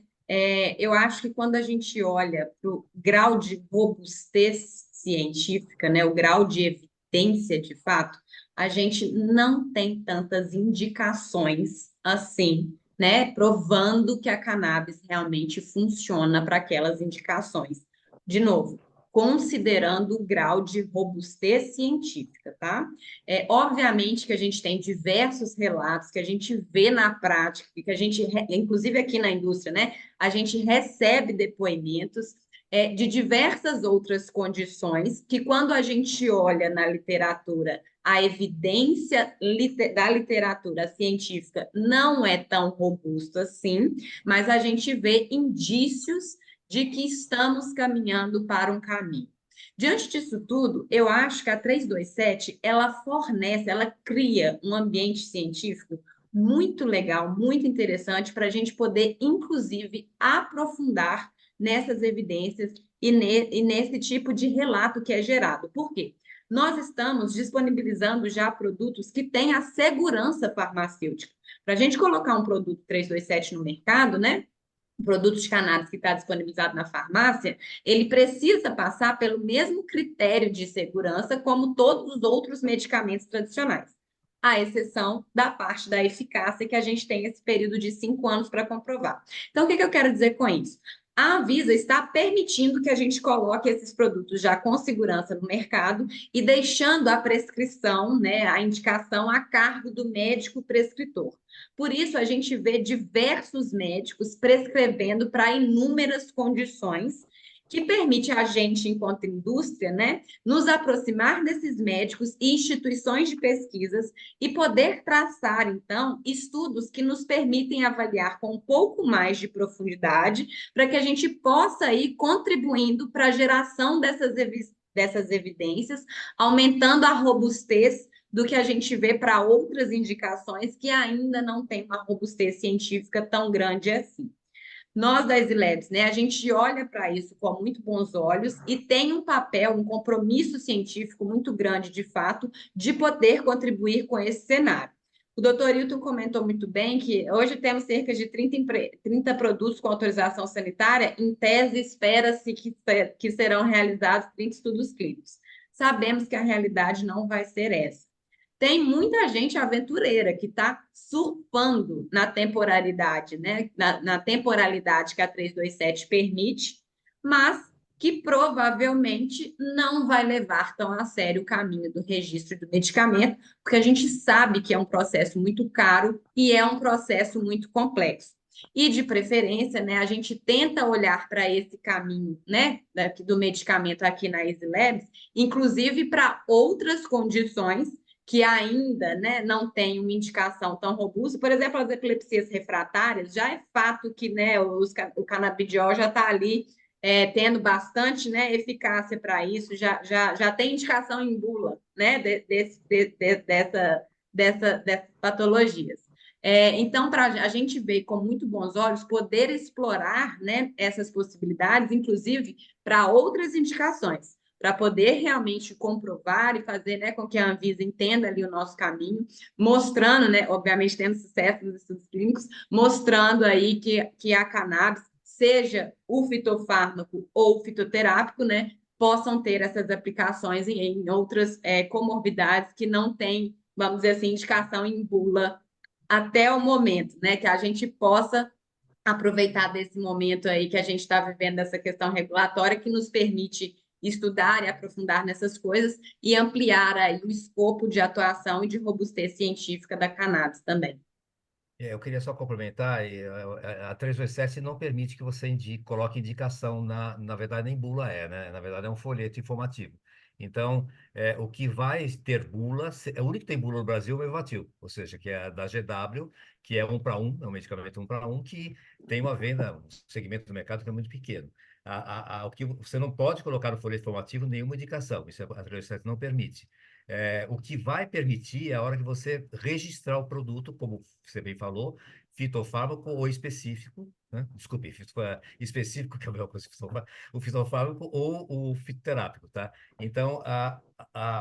Eu acho que quando a gente olha para o grau de robustez científica, né, o grau de evidência de fato, a gente não tem tantas indicações assim, né, provando que a cannabis realmente funciona para aquelas indicações. De novo, considerando o grau de robustez científica, tá? Obviamente que a gente tem diversos relatos que a gente vê na prática, que a gente, inclusive aqui na indústria, né, a gente recebe depoimentos de diversas outras condições que, quando a gente olha na literatura, a evidência da literatura científica não é tão robusta assim, mas a gente vê indícios de que estamos caminhando para um caminho. Diante disso tudo, eu acho que a 327, ela fornece, ela cria um ambiente científico muito legal, muito interessante para a gente poder, inclusive, aprofundar nessas evidências e nesse tipo de relato que é gerado. Por quê? Nós estamos disponibilizando já produtos que têm a segurança farmacêutica. Para a gente colocar um produto 327 no mercado, né? Um produto de cannabis que está disponibilizado na farmácia, ele precisa passar pelo mesmo critério de segurança como todos os outros medicamentos tradicionais, à exceção da parte da eficácia, que a gente tem esse período de 5 anos para comprovar. Então, o que eu quero dizer com isso? A Anvisa está permitindo que a gente coloque esses produtos já com segurança no mercado e deixando a prescrição, né, a indicação a cargo do médico prescritor. Por isso, a gente vê diversos médicos prescrevendo para inúmeras condições, que permite a gente, enquanto indústria, né, nos aproximar desses médicos e instituições de pesquisas e poder traçar, então, estudos que nos permitem avaliar com um pouco mais de profundidade, para que a gente possa ir contribuindo para a geração dessas evidências, aumentando a robustez do que a gente vê para outras indicações que ainda não tem uma robustez científica tão grande assim. Nós da EasyLabs, né, a gente olha para isso com muito bons olhos e tem um papel, um compromisso científico muito grande, de fato, de poder contribuir com esse cenário. O doutor Hilton comentou muito bem que hoje temos cerca de 30 produtos com autorização sanitária, em tese espera-se que serão realizados 30 estudos clínicos. Sabemos que a realidade não vai ser essa. Tem muita gente aventureira que está surfando na temporalidade, né? Na temporalidade que a 327 permite, mas que provavelmente não vai levar tão a sério o caminho do registro do medicamento, porque a gente sabe que é um processo muito caro e é um processo muito complexo. E, de preferência, né, a gente tenta olhar para esse caminho, né, do medicamento aqui na Easy Labs, inclusive para outras condições que ainda, né, não têm uma indicação tão robusta. Por exemplo, as epilepsias refratárias, já é fato que, né, o canabidiol já está ali tendo bastante, né, eficácia para isso, já tem indicação em bula, né, dessas patologias. Então, a gente vê com muito bons olhos poder explorar, né, essas possibilidades, inclusive para outras indicações, para poder realmente comprovar e fazer, né, com que a Anvisa entenda ali o nosso caminho, mostrando, né, obviamente tendo sucesso nos estudos clínicos, mostrando aí que a cannabis, seja o fitofármaco ou o fitoterápico, né, possam ter essas aplicações em outras comorbidades que não têm, vamos dizer assim, indicação em bula até o momento, né, que a gente possa aproveitar desse momento aí que a gente está vivendo, dessa questão regulatória, que nos permite estudar e aprofundar nessas coisas e ampliar aí o escopo de atuação e de robustez científica da cannabis também. Eu queria só complementar, a 327 não permite que você coloque indicação, na verdade nem bula né? Na verdade é um folheto informativo. Então, o que vai ter bula, o único que tem bula no Brasil é o Mevatil, ou seja, que é da GW, que é 1 para 1, é um medicamento 1 para 1, que tem uma venda, um segmento do mercado que é muito pequeno. O que você não pode colocar no folheto informativo nenhuma indicação, isso a 327 não permite. O que vai permitir é a hora que você registrar o produto, como você bem falou, fitofármaco ou específico, né? Desculpe, específico, que é a mesma coisa que o fitofármaco ou o fitoterápico, tá? Então,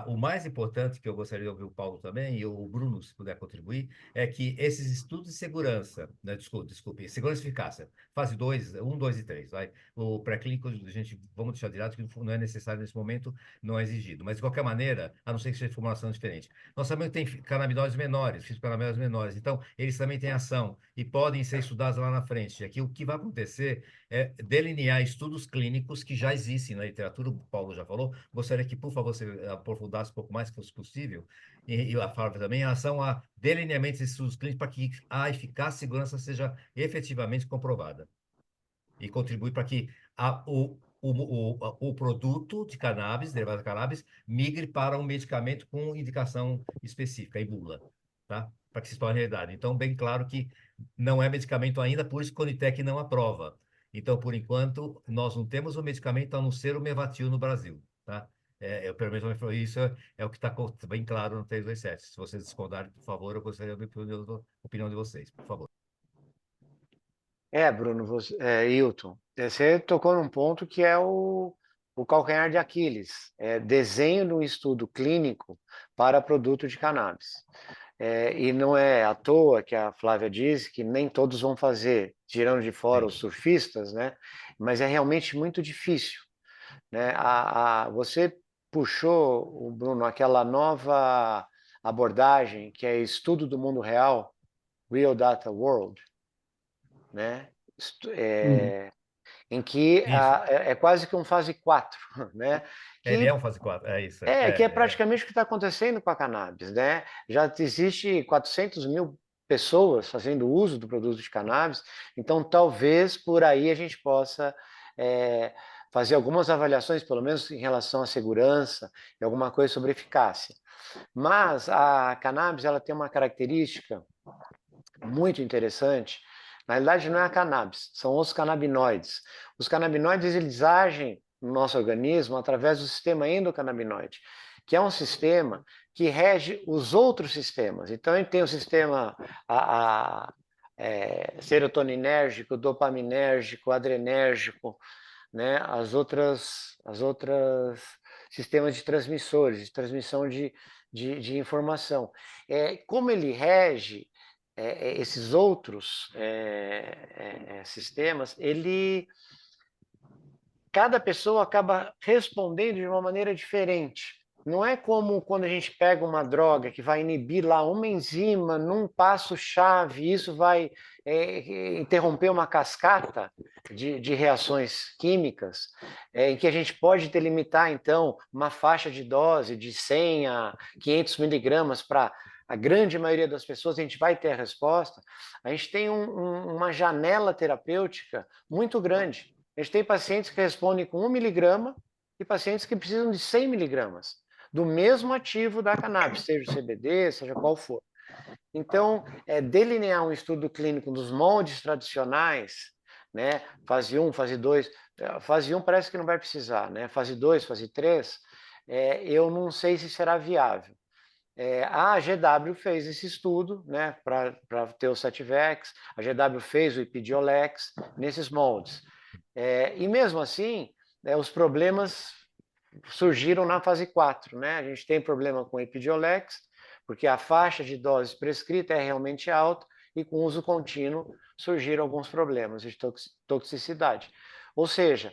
o mais importante que eu gostaria de ouvir o Paulo também, e o Bruno, se puder contribuir, é que esses estudos de segurança, né? Desculpe, segurança e eficácia, fase 2, 1, 2 e 3, vai? O pré-clínico, a gente, vamos deixar de lado, que não é necessário nesse momento, não é exigido. Mas, de qualquer maneira, a não ser que seja formulação diferente. Nós sabemos que tem canabinoides menores, fitocannabinoides menores, então eles também têm ação e podem ser estudados lá na frente. Aqui o que vai acontecer é delinear estudos clínicos que já existem na literatura, o Paulo já falou. Gostaria que, por favor, você aprofundasse um pouco mais, se fosse possível, e a Flávia também, em relação a delineamento de estudos clínicos para que a eficácia e segurança seja efetivamente comprovada e contribui para que o produto de cannabis, derivado de cannabis, migre para um medicamento com indicação específica, em bula, tá? Para que se torne realidade. Então, bem claro que não é medicamento ainda, por isso que o Conitec não aprova. Então, por enquanto, nós não temos o medicamento a não ser o Mevatil no Brasil, tá? Pelo menos isso é o que está bem claro no 327. Se vocês discordarem, por favor, eu gostaria da opinião de vocês, por favor. Bruno, Hilton, você tocou num ponto que é o calcanhar de Aquiles, desenho de um estudo clínico para produto de cannabis. E não é à toa que a Flávia disse que nem todos vão fazer, tirando de fora os surfistas, né? Mas é realmente muito difícil, né? Você puxou, Bruno, aquela nova abordagem que é estudo do mundo real, Real Data World, né? Em que é quase que um fase 4, né? Ele é Que um fase 4, é isso. que é praticamente o que está acontecendo com a cannabis, né? Já existe 400 mil pessoas fazendo uso do produto de cannabis, então talvez por aí a gente possa fazer algumas avaliações, pelo menos em relação à segurança e alguma coisa sobre eficácia. Mas a cannabis ela tem uma característica muito interessante. Na realidade, não é a cannabis, são os canabinoides. Os canabinoides eles agem no nosso organismo através do sistema endocannabinoide, que é um sistema que rege os outros sistemas. Então, a gente tem o sistema serotoninérgico, dopaminérgico, adrenérgico, né? As outras sistemas de transmissores, de transmissão de informação. Como ele rege esses outros sistemas, cada pessoa acaba respondendo de uma maneira diferente. Não é como quando a gente pega uma droga que vai inibir lá uma enzima num passo-chave, isso vai interromper uma cascata de reações químicas, em que a gente pode delimitar, então, uma faixa de dose de 100 a 500 miligramas para a grande maioria das pessoas, a gente vai ter a resposta. A gente tem uma janela terapêutica muito grande. A gente tem pacientes que respondem com 1 miligrama e pacientes que precisam de 100 miligramas do mesmo ativo da cannabis, seja o CBD, seja qual for. Então, delinear um estudo clínico dos moldes tradicionais, né, fase 1, fase 2, fase 1 parece que não vai precisar, né, fase 2, fase 3, eu não sei se será viável. A GW fez esse estudo, né, para ter o Sativex, a GW fez o Epidiolex nesses moldes. E mesmo assim, os problemas surgiram na fase 4, né? A gente tem problema com Epidiolex, porque a faixa de dose prescrita é realmente alta e com uso contínuo surgiram alguns problemas de toxicidade. Ou seja,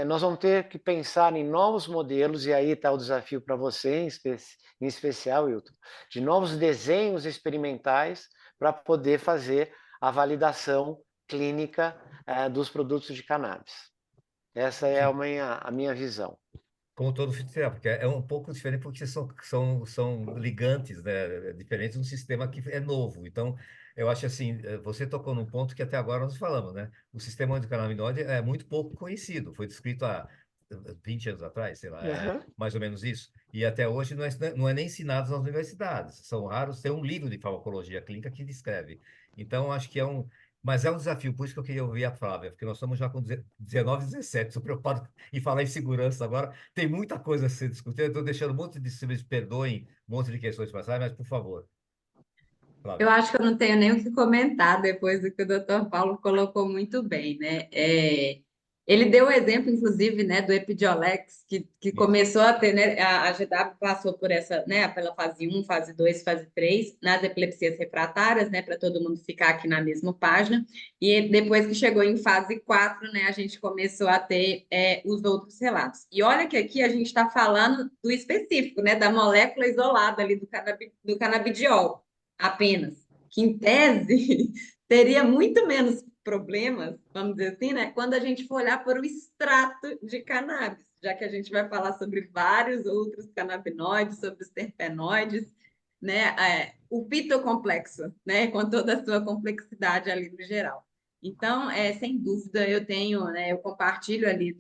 nós vamos ter que pensar em novos modelos, e aí está o desafio para você, em especial, Wilton, de novos desenhos experimentais para poder fazer a validação clínica dos produtos de cannabis. Essa é Sim. a minha visão. Como todo fitoterápico, porque é um pouco diferente porque são ligantes, né, diferentes de um sistema que é novo. Então, eu acho assim, você tocou num ponto que até agora nós falamos, né? O sistema endocannabinoide é muito pouco conhecido, foi descrito há 20 anos atrás, sei lá, Uhum. mais ou menos isso. E até hoje não é nem ensinado nas universidades. São raros, tem um livro de farmacologia clínica que descreve. Então, acho que mas é um desafio, por isso que eu queria ouvir a Flávia, porque nós estamos já com 19, 17, estou preocupado em falar em segurança agora. Tem muita coisa a ser discutida. Estou deixando um monte de se perdoem, um monte de questões passadas, mas por favor, Eu Flávia. acho que eu não tenho nem o que comentar depois do que o Dr. Paulo colocou muito bem, né? Ele deu o exemplo, inclusive, né, do Epidiolex, que Isso. começou a ter, né, a GW passou por essa, né, pela fase 1, fase 2, fase 3, nas epilepsias refratárias, né, para todo mundo ficar aqui na mesma página, e depois que chegou em fase 4, né, a gente começou a ter os outros relatos. E olha que aqui a gente está falando do específico, né, da molécula isolada ali do canabidiol apenas, que em tese teria muito menos problemas, vamos dizer assim, né? Quando a gente for olhar para o extrato de cannabis, já que a gente vai falar sobre vários outros canabinoides, sobre os terpenoides, né? O pitocomplexo, né? Com toda a sua complexidade ali no geral. Então, sem dúvida, eu compartilho ali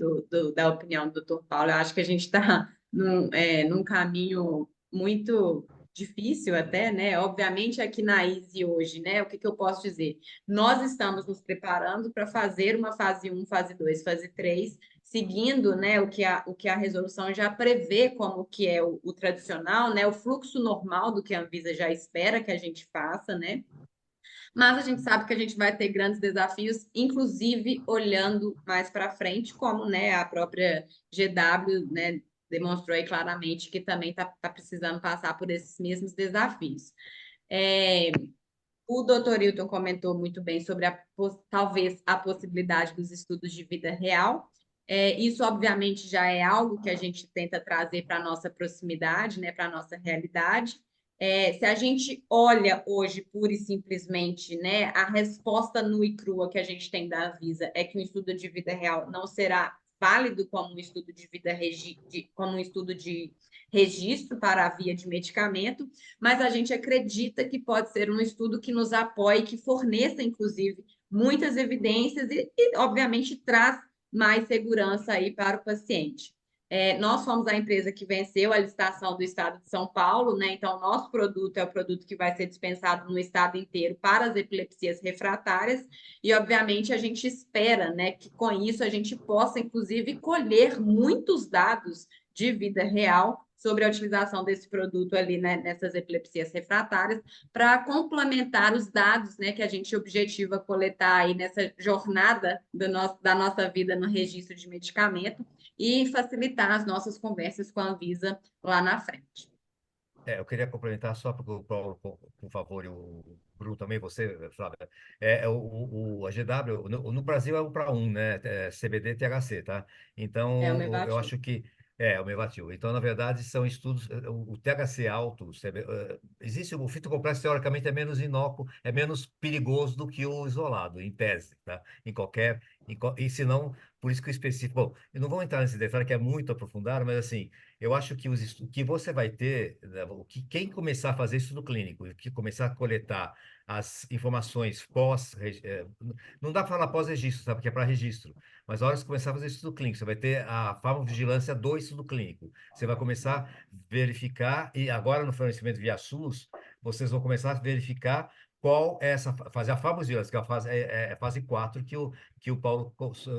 da opinião do Dr. Paulo. Eu acho que a gente está num caminho muito difícil até, né? Obviamente, aqui na ISE hoje, né? O que eu posso dizer? Nós estamos nos preparando para fazer uma fase 1, fase 2, fase 3, seguindo, né, o que a resolução já prevê como que é o tradicional, né? O fluxo normal do que a Anvisa já espera que a gente faça, né? Mas a gente sabe que a gente vai ter grandes desafios, inclusive olhando mais para frente, como, né, a própria GW, né, demonstrou aí claramente que também está precisando passar por esses mesmos desafios. O doutor Hilton comentou muito bem sobre talvez a possibilidade dos estudos de vida real. Isso, obviamente, já é algo que a gente tenta trazer para a nossa proximidade, né, para a nossa realidade. Se a gente olha hoje, pura e simplesmente, né, a resposta nua e crua que a gente tem da Anvisa é que um estudo de vida real não será válido como um estudo de vida como um estudo de registro para a via de medicamento, mas a gente acredita que pode ser um estudo que nos apoie, que forneça, inclusive, muitas evidências obviamente, traz mais segurança aí para o paciente. Nós fomos a empresa que venceu a licitação do Estado de São Paulo, né? Então, nosso produto é o produto que vai ser dispensado no estado inteiro para as epilepsias refratárias, e, obviamente, a gente espera, né, que com isso a gente possa, inclusive, colher muitos dados de vida real sobre a utilização desse produto ali, né, nessas epilepsias refratárias, para complementar os dados, né, que a gente objetiva coletar aí nessa jornada da nossa vida no registro de medicamento e facilitar as nossas conversas com a Anvisa lá na frente. Eu queria complementar só por favor, e o Bruno também, você, Flávia. A GW, no Brasil é um para um, né? CBD e THC, tá? É o Então, eu Mevatin. acho que O Mevatil. Então, na verdade, são estudos. O THC alto, existe o fitocomplexo, teoricamente, é menos inócuo, é menos perigoso do que o isolado, em tese, tá? Em qualquer. E se não, por isso que o específico. Bom, eu não vou entrar nesse detalhe que é muito aprofundado, mas assim, eu acho que o que você vai ter, né, quem começar a fazer estudo clínico, que começar a coletar as informações não dá para falar pós-registro, sabe? Porque é para registro. Mas a hora que você começar a fazer estudo clínico, você vai ter a farmacovigilância do estudo clínico. Você vai começar a verificar, e agora no fornecimento via SUS, vocês vão começar a verificar qual é essa, fazer a farmacovigilância, que é a fase 4 que o Paulo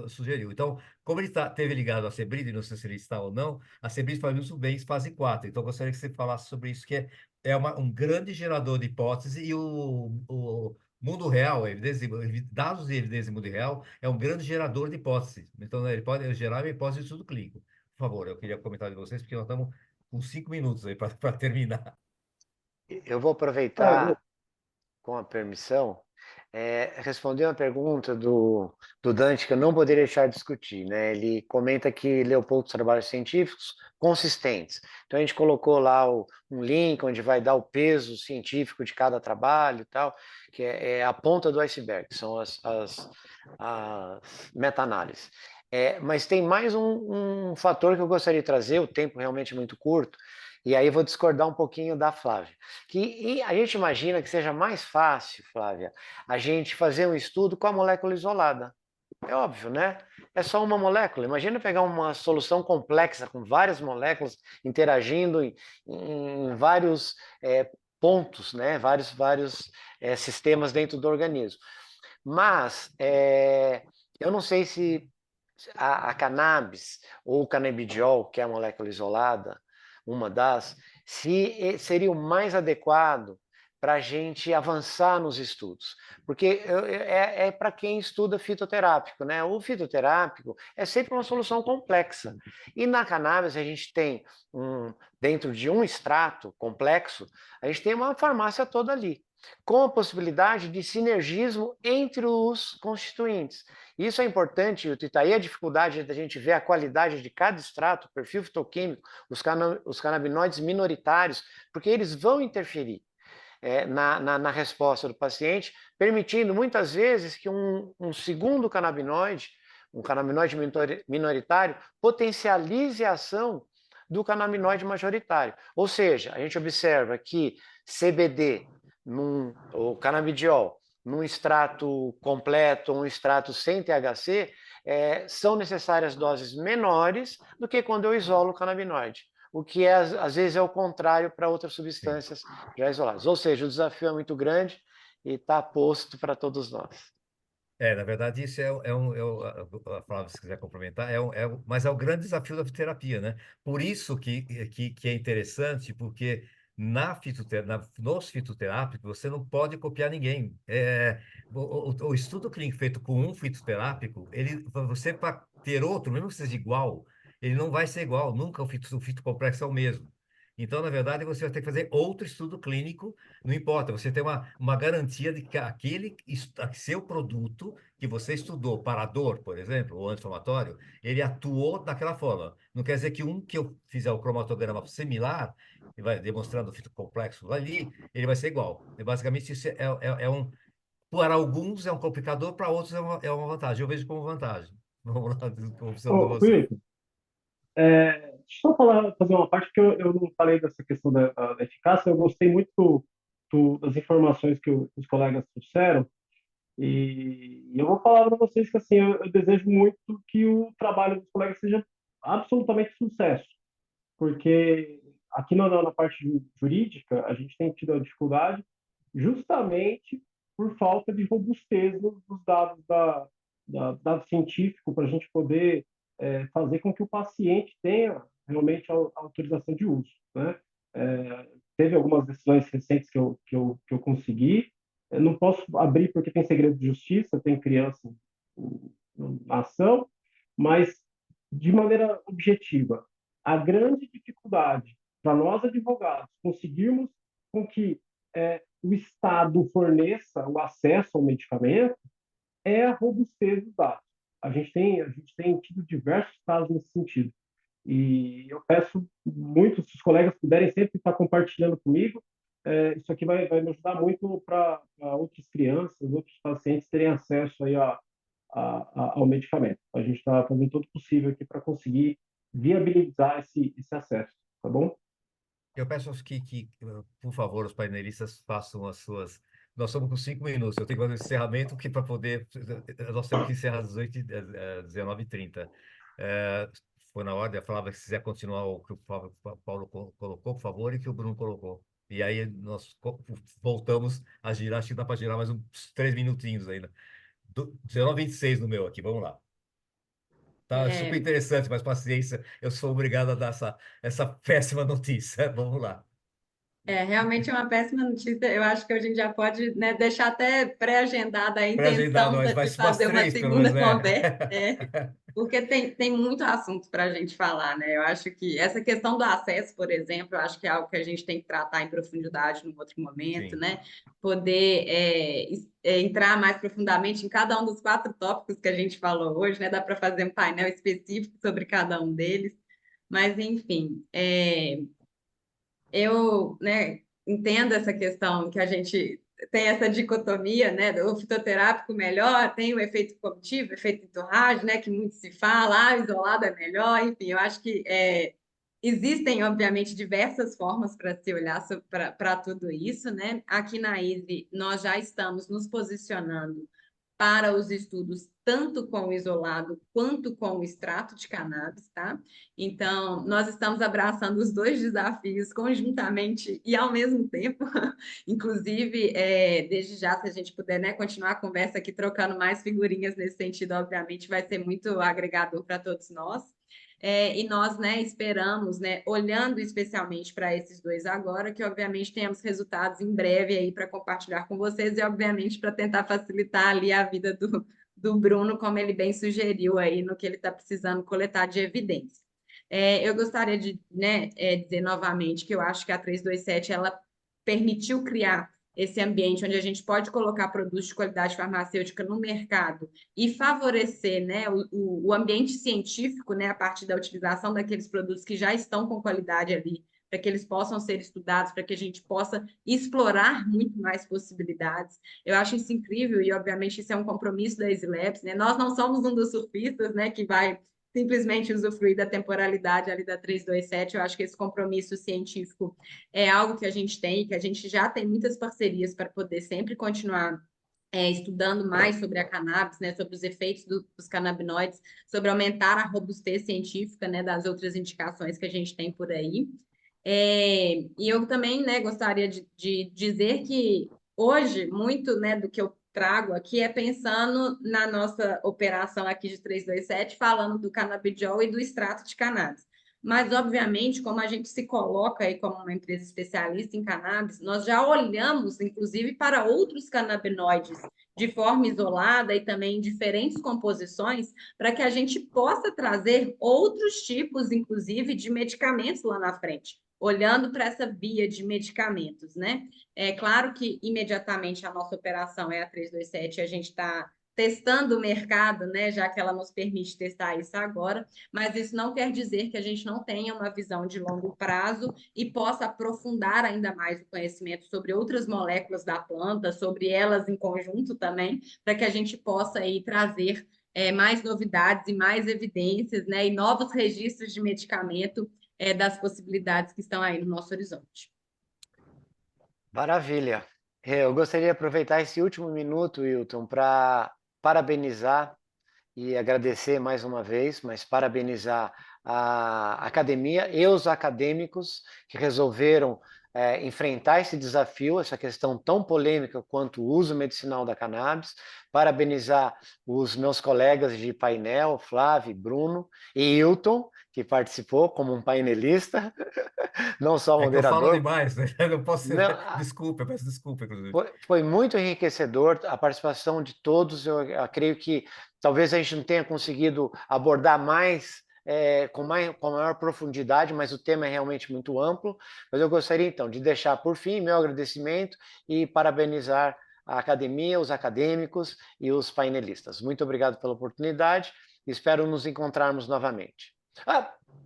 sugeriu. Então, como ele teve ligado à Sebride, não sei se ele está ou não, a Sebride faz muito bem fase 4. Então, eu gostaria que você falasse sobre isso, que um grande gerador de hipótese e o mundo real, dados e evidência em mundo real, é um grande gerador de hipóteses. Então, né, ele pode gerar uma hipótese de estudo clínico. Por favor, eu queria comentar de vocês, porque nós estamos com 5 minutos aí para terminar. Eu vou Ah, eu- aproveitar, com a permissão, responder uma pergunta do Dante que eu não poderia deixar de discutir, né? Ele comenta que leu poucos trabalhos científicos consistentes. Então a gente colocou lá um link onde vai dar o peso científico de cada trabalho e tal, que é a ponta do iceberg, são as meta-análises. Mas tem mais um fator que eu gostaria de trazer, o tempo realmente é muito curto, e aí vou discordar um pouquinho da Flávia. E a gente imagina que seja mais fácil, Flávia, a gente fazer um estudo com a molécula isolada. É óbvio, né? É só uma molécula. Imagina pegar uma solução complexa com várias moléculas interagindo em vários pontos, né? Vários sistemas dentro do organismo. Mas eu não sei se a cannabis ou o canabidiol, que é a molécula isolada, uma das, se seria o mais adequado para a gente avançar nos estudos. Porque para quem estuda fitoterápico, né? O fitoterápico é sempre uma solução complexa. E na cannabis a gente tem, dentro de um extrato complexo, a gente tem uma farmácia toda ali, com a possibilidade de sinergismo entre os constituintes. Isso é importante, e está aí a dificuldade da gente ver a qualidade de cada extrato, o perfil fitoquímico, os canabinoides minoritários, porque eles vão interferir na resposta do paciente, permitindo muitas vezes que um segundo canabinoide, um canabinoide minoritário, potencialize a ação do canabinoide majoritário. Ou seja, a gente observa que CBD, o canabidiol, num extrato completo, um extrato sem THC, são necessárias doses menores do que quando eu isolo o canabinoide. O que às vezes é o contrário para outras Sim. substâncias já isoladas. Ou seja, o desafio é muito grande e está posto para todos nós. Na verdade, isso a Flávia, se quiser complementar, mas é o grande desafio da fitoterapia, né? Por isso que é interessante, porque nos fitoterápicos você não pode copiar ninguém. O estudo clínico feito com um fitoterápico, você para ter outro, mesmo que seja igual, ele não vai ser igual, nunca o fitocomplexo é o mesmo. Então, na verdade, você vai ter que fazer outro estudo clínico, não importa, você tem uma garantia de que seu produto que você estudou para a dor, por exemplo, ou anti-inflamatório, ele atuou daquela forma. Não quer dizer que eu fizer o cromatograma similar, e vai demonstrando o fitocomplexo ali, ele vai ser igual. E, basicamente, isso para alguns é um complicador, para outros é uma vantagem. Eu vejo como vantagem. Vamos lá, opção de você. Felipe, deixa eu só fazer uma parte, porque eu não falei dessa questão da eficácia. Eu gostei muito das informações que os colegas trouxeram. E eu vou falar para vocês que assim, eu desejo muito que o trabalho dos colegas seja absolutamente sucesso, porque aqui na parte jurídica a gente tem tido a dificuldade justamente por falta de robustez dos dados dado científico para a gente poder fazer com que o paciente tenha realmente a autorização de uso, né? Teve algumas decisões recentes que eu consegui. Eu não posso abrir porque tem segredo de justiça, tem criança na ação, mas de maneira objetiva, a grande dificuldade para nós advogados conseguirmos com que o Estado forneça o acesso ao medicamento é a robustez dos dados. A gente tem tido diversos casos nesse sentido. E eu peço muito, se os colegas puderem sempre estar compartilhando comigo, isso aqui vai me ajudar muito para outras crianças, outros pacientes terem acesso aí ao medicamento. A gente está fazendo todo o possível aqui para conseguir viabilizar esse acesso, tá bom? Eu peço por favor, os painelistas façam as suas. Nós estamos com 5 minutos. Eu tenho que fazer o encerramento que para poder. Nós temos que encerrar às 19h30. Foi na ordem, eu falava que se quiser continuar o que o Paulo colocou, por favor, e que o Bruno colocou. E aí nós voltamos a girar, acho que dá para girar mais uns 3 minutinhos ainda. 19h26 no meu aqui, vamos lá. Tá super É, interessante, mas paciência, eu sou obrigado a dar essa péssima notícia. Vamos lá. realmente é uma péssima notícia. Eu acho que a gente já pode, né, deixar até pré-agendada a Pré-agendar intenção nós, de mais umas fazer uma três, pelo menos, segunda né? conversa, porque tem muito assunto para a gente falar, né? Eu acho que essa questão do acesso, por exemplo, eu acho que é algo que a gente tem que tratar em profundidade num outro momento, Sim. né? Poder entrar mais profundamente em cada um dos 4 tópicos que a gente falou hoje, né? Dá para fazer um painel específico sobre cada um deles. Mas, enfim, eu, né, entendo essa questão que a gente tem essa dicotomia, né, do fitoterápico melhor, tem o efeito cognitivo, efeito entourage, né, que muito se fala, isolado é melhor, enfim, eu acho que existem, obviamente, diversas formas para se olhar para tudo isso, né? Aqui na ISE, nós já estamos nos posicionando para os estudos tanto com o isolado quanto com o extrato de cannabis, tá? Então, nós estamos abraçando os 2 desafios conjuntamente e ao mesmo tempo. Inclusive, desde já, se a gente puder, né, continuar a conversa aqui, trocando mais figurinhas nesse sentido, obviamente, vai ser muito agregador para todos nós. E nós, né, esperamos, né, olhando especialmente para esses 2 agora, que obviamente tenhamos resultados em breve aí para compartilhar com vocês e, obviamente, para tentar facilitar ali a vida do Bruno, como ele bem sugeriu aí no que ele está precisando coletar de evidência. Eu gostaria de, né, dizer novamente que eu acho que a 327 ela permitiu criar esse ambiente onde a gente pode colocar produtos de qualidade farmacêutica no mercado e favorecer, né, o ambiente científico, né, a partir da utilização daqueles produtos que já estão com qualidade ali, para que eles possam ser estudados, para que a gente possa explorar muito mais possibilidades. Eu acho isso incrível e, obviamente, isso é um compromisso da Easy Labs, né? Nós não somos um dos surfistas, né, que vai simplesmente usufruir da temporalidade ali da 327. Eu acho que esse compromisso científico é algo que a gente tem, que a gente já tem muitas parcerias para poder sempre continuar estudando mais sobre a cannabis, né, sobre os efeitos dos canabinoides, sobre aumentar a robustez científica, né, das outras indicações que a gente tem por aí. E eu também, né, gostaria de dizer que hoje, muito, né, do que eu trago aqui é pensando na nossa operação aqui de 327, falando do canabidiol e do extrato de cannabis. Mas, obviamente, como a gente se coloca aí como uma empresa especialista em cannabis, nós já olhamos, inclusive, para outros canabinoides de forma isolada e também em diferentes composições, para que a gente possa trazer outros tipos, inclusive, de medicamentos lá na frente, olhando para essa via de medicamentos, né? É claro que imediatamente a nossa operação é a 327, a gente está testando o mercado, né, já que ela nos permite testar isso agora, mas isso não quer dizer que a gente não tenha uma visão de longo prazo e possa aprofundar ainda mais o conhecimento sobre outras moléculas da planta, sobre elas em conjunto também, para que a gente possa aí trazer mais novidades e mais evidências, né, e novos registros de medicamento das possibilidades que estão aí no nosso horizonte. Maravilha. Eu gostaria de aproveitar esse último minuto, Wilton, para parabenizar e agradecer mais uma vez, mas parabenizar a academia e os acadêmicos que resolveram enfrentar esse desafio, essa questão tão polêmica quanto o uso medicinal da cannabis. Parabenizar os meus colegas de painel, Flávio, Bruno e Hilton, que participou como um painelista, não só É que eu falo moderador. demais, né? Eu não posso. Não, Desculpa, eu peço desculpa, inclusive. foi muito enriquecedor a participação de todos. Eu creio que talvez a gente não tenha conseguido abordar mais, com maior profundidade, mas o tema é realmente muito amplo. Mas eu gostaria, então, de deixar, por fim, meu agradecimento e parabenizar a academia, os acadêmicos e os painelistas. Muito obrigado pela oportunidade e espero nos encontrarmos novamente.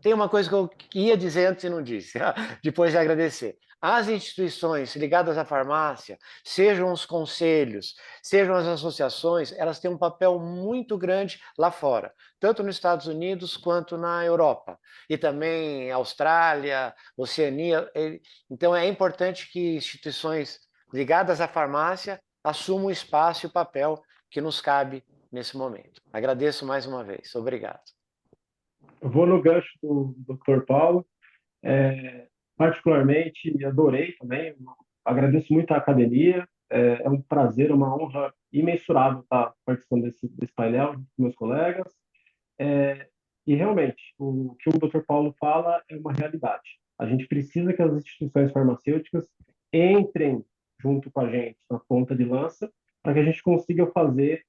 Tem uma coisa que eu ia dizer antes e não disse, depois de agradecer. As instituições ligadas à farmácia, sejam os conselhos, sejam as associações, elas têm um papel muito grande lá fora, tanto nos Estados Unidos quanto na Europa, e também Austrália, Oceania. Então é importante que instituições ligadas à farmácia assumam o espaço e o papel que nos cabe nesse momento. Agradeço mais uma vez. Obrigado. Eu vou no gancho do Dr. Paulo. Particularmente, adorei também. Agradeço muito à academia. É um prazer, uma honra imensurável estar participando desse painel com meus colegas. E realmente, o que o Dr. Paulo fala é uma realidade. A gente precisa que as instituições farmacêuticas entrem junto com a gente na ponta de lança para que a gente consiga fazer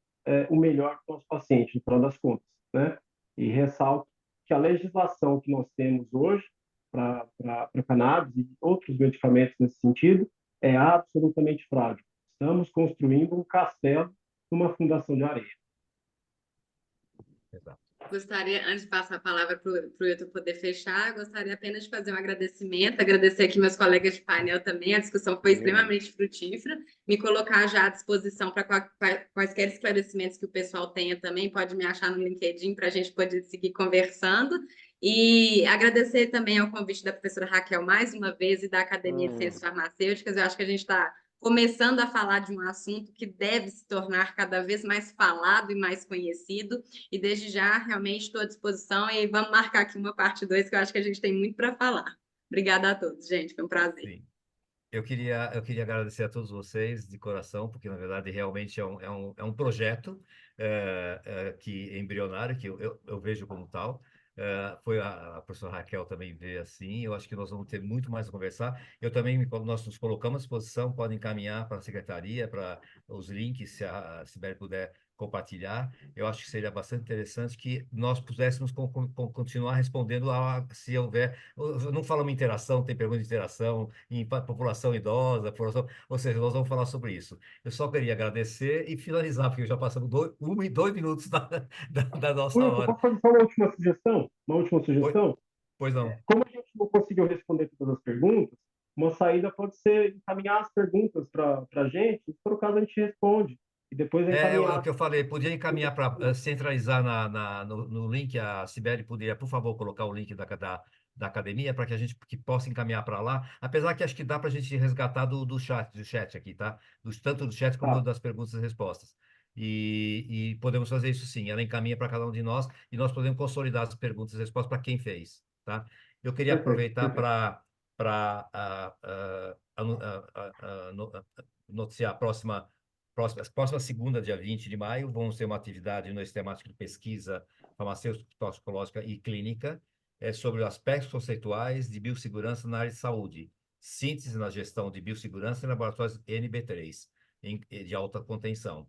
o melhor para os pacientes, no final das contas, né? E ressalto que a legislação que nós temos hoje para cannabis e outros medicamentos nesse sentido é absolutamente frágil. Estamos construindo um castelo numa fundação de areia. Exato. Gostaria, antes de passar a palavra para o Hilton poder fechar, gostaria apenas de fazer um agradecimento, agradecer aqui meus colegas de painel também, a discussão foi extremamente frutífera, me colocar já à disposição para quaisquer esclarecimentos que o pessoal tenha também, pode me achar no LinkedIn para a gente poder seguir conversando, e agradecer também ao convite da professora Raquel mais uma vez e da Academia de Ciências Farmacêuticas, eu acho que a gente está começando a falar de um assunto que deve se tornar cada vez mais falado e mais conhecido, e desde já realmente estou à disposição e vamos marcar aqui uma parte 2, que eu acho que a gente tem muito para falar. Obrigada a todos, gente, foi um prazer. Sim. Eu queria agradecer a todos vocês de coração, porque, na verdade, realmente é um projeto que é embrionário, que eu vejo como tal. Foi a professora Raquel também vê assim. Eu acho que nós vamos ter muito mais a conversar. Eu também, nós nos colocamos à disposição, podem encaminhar para a secretaria, para os links, se a Sibeli puder compartilhar. Eu acho que seria bastante interessante que nós pudéssemos continuar respondendo se houver. Não falamos interação, tem pergunta de interação, em população idosa, ou seja, nós vamos falar sobre isso. Eu só queria agradecer e finalizar, porque já passamos 1 e 2 minutos da nossa Eu hora. posso fazer só uma última sugestão? Uma última sugestão? Pois não. Como a gente não conseguiu responder todas as perguntas, uma saída pode ser encaminhar as perguntas para a gente, por acaso a gente responde. E depois É o encaminhar. que eu falei, podia encaminhar para centralizar no link, a Sibeli poderia, por favor, colocar o link da academia para que a gente possa encaminhar para lá, apesar que acho que dá para a gente resgatar do chat aqui, tá? Tanto do chat como Tá. das perguntas e respostas. E podemos fazer isso sim, ela encaminha para cada um de nós e nós podemos consolidar as perguntas e respostas para quem fez, tá? Eu queria Perfeito, aproveitar perfeito. para noticiar próxima segunda, dia 20 de maio, vamos ter uma atividade no temática de pesquisa farmacêutica, toxicológica e clínica sobre aspectos conceituais de biossegurança na área de saúde, síntese na gestão de biossegurança em laboratórios NB3, de alta contenção.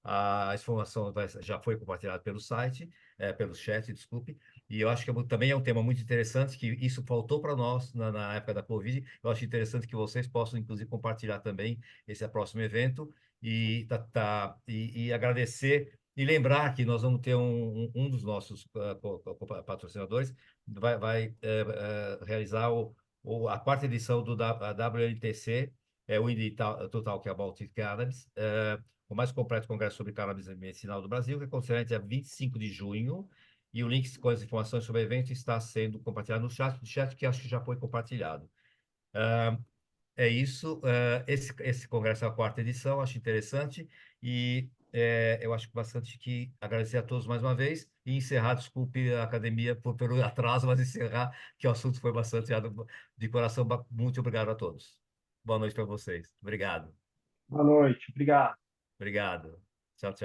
A informação já foi compartilhada pelo site, pelo chat, desculpe, e eu acho que também é um tema muito interessante, que isso faltou para nós na época da Covid. Eu acho interessante que vocês possam, inclusive, compartilhar também esse próximo evento e agradecer e lembrar que nós vamos ter um dos nossos patrocinadores vai realizar a quarta edição do WNTC, o Indie Total que é About Cannabis, o mais completo congresso sobre cannabis medicinal do Brasil, que acontece dia 25 de junho, e o link com as informações sobre o evento está sendo compartilhado no chat que acho que já foi compartilhado. É isso. Esse congresso é a quarta edição, acho interessante, e eu acho bastante que agradecer a todos mais uma vez, e encerrar, desculpe a academia pelo atraso, mas encerrar, que o assunto foi bastante de coração. Muito obrigado a todos. Boa noite para vocês. Obrigado. Boa noite, obrigado. Obrigado. Tchau, tchau.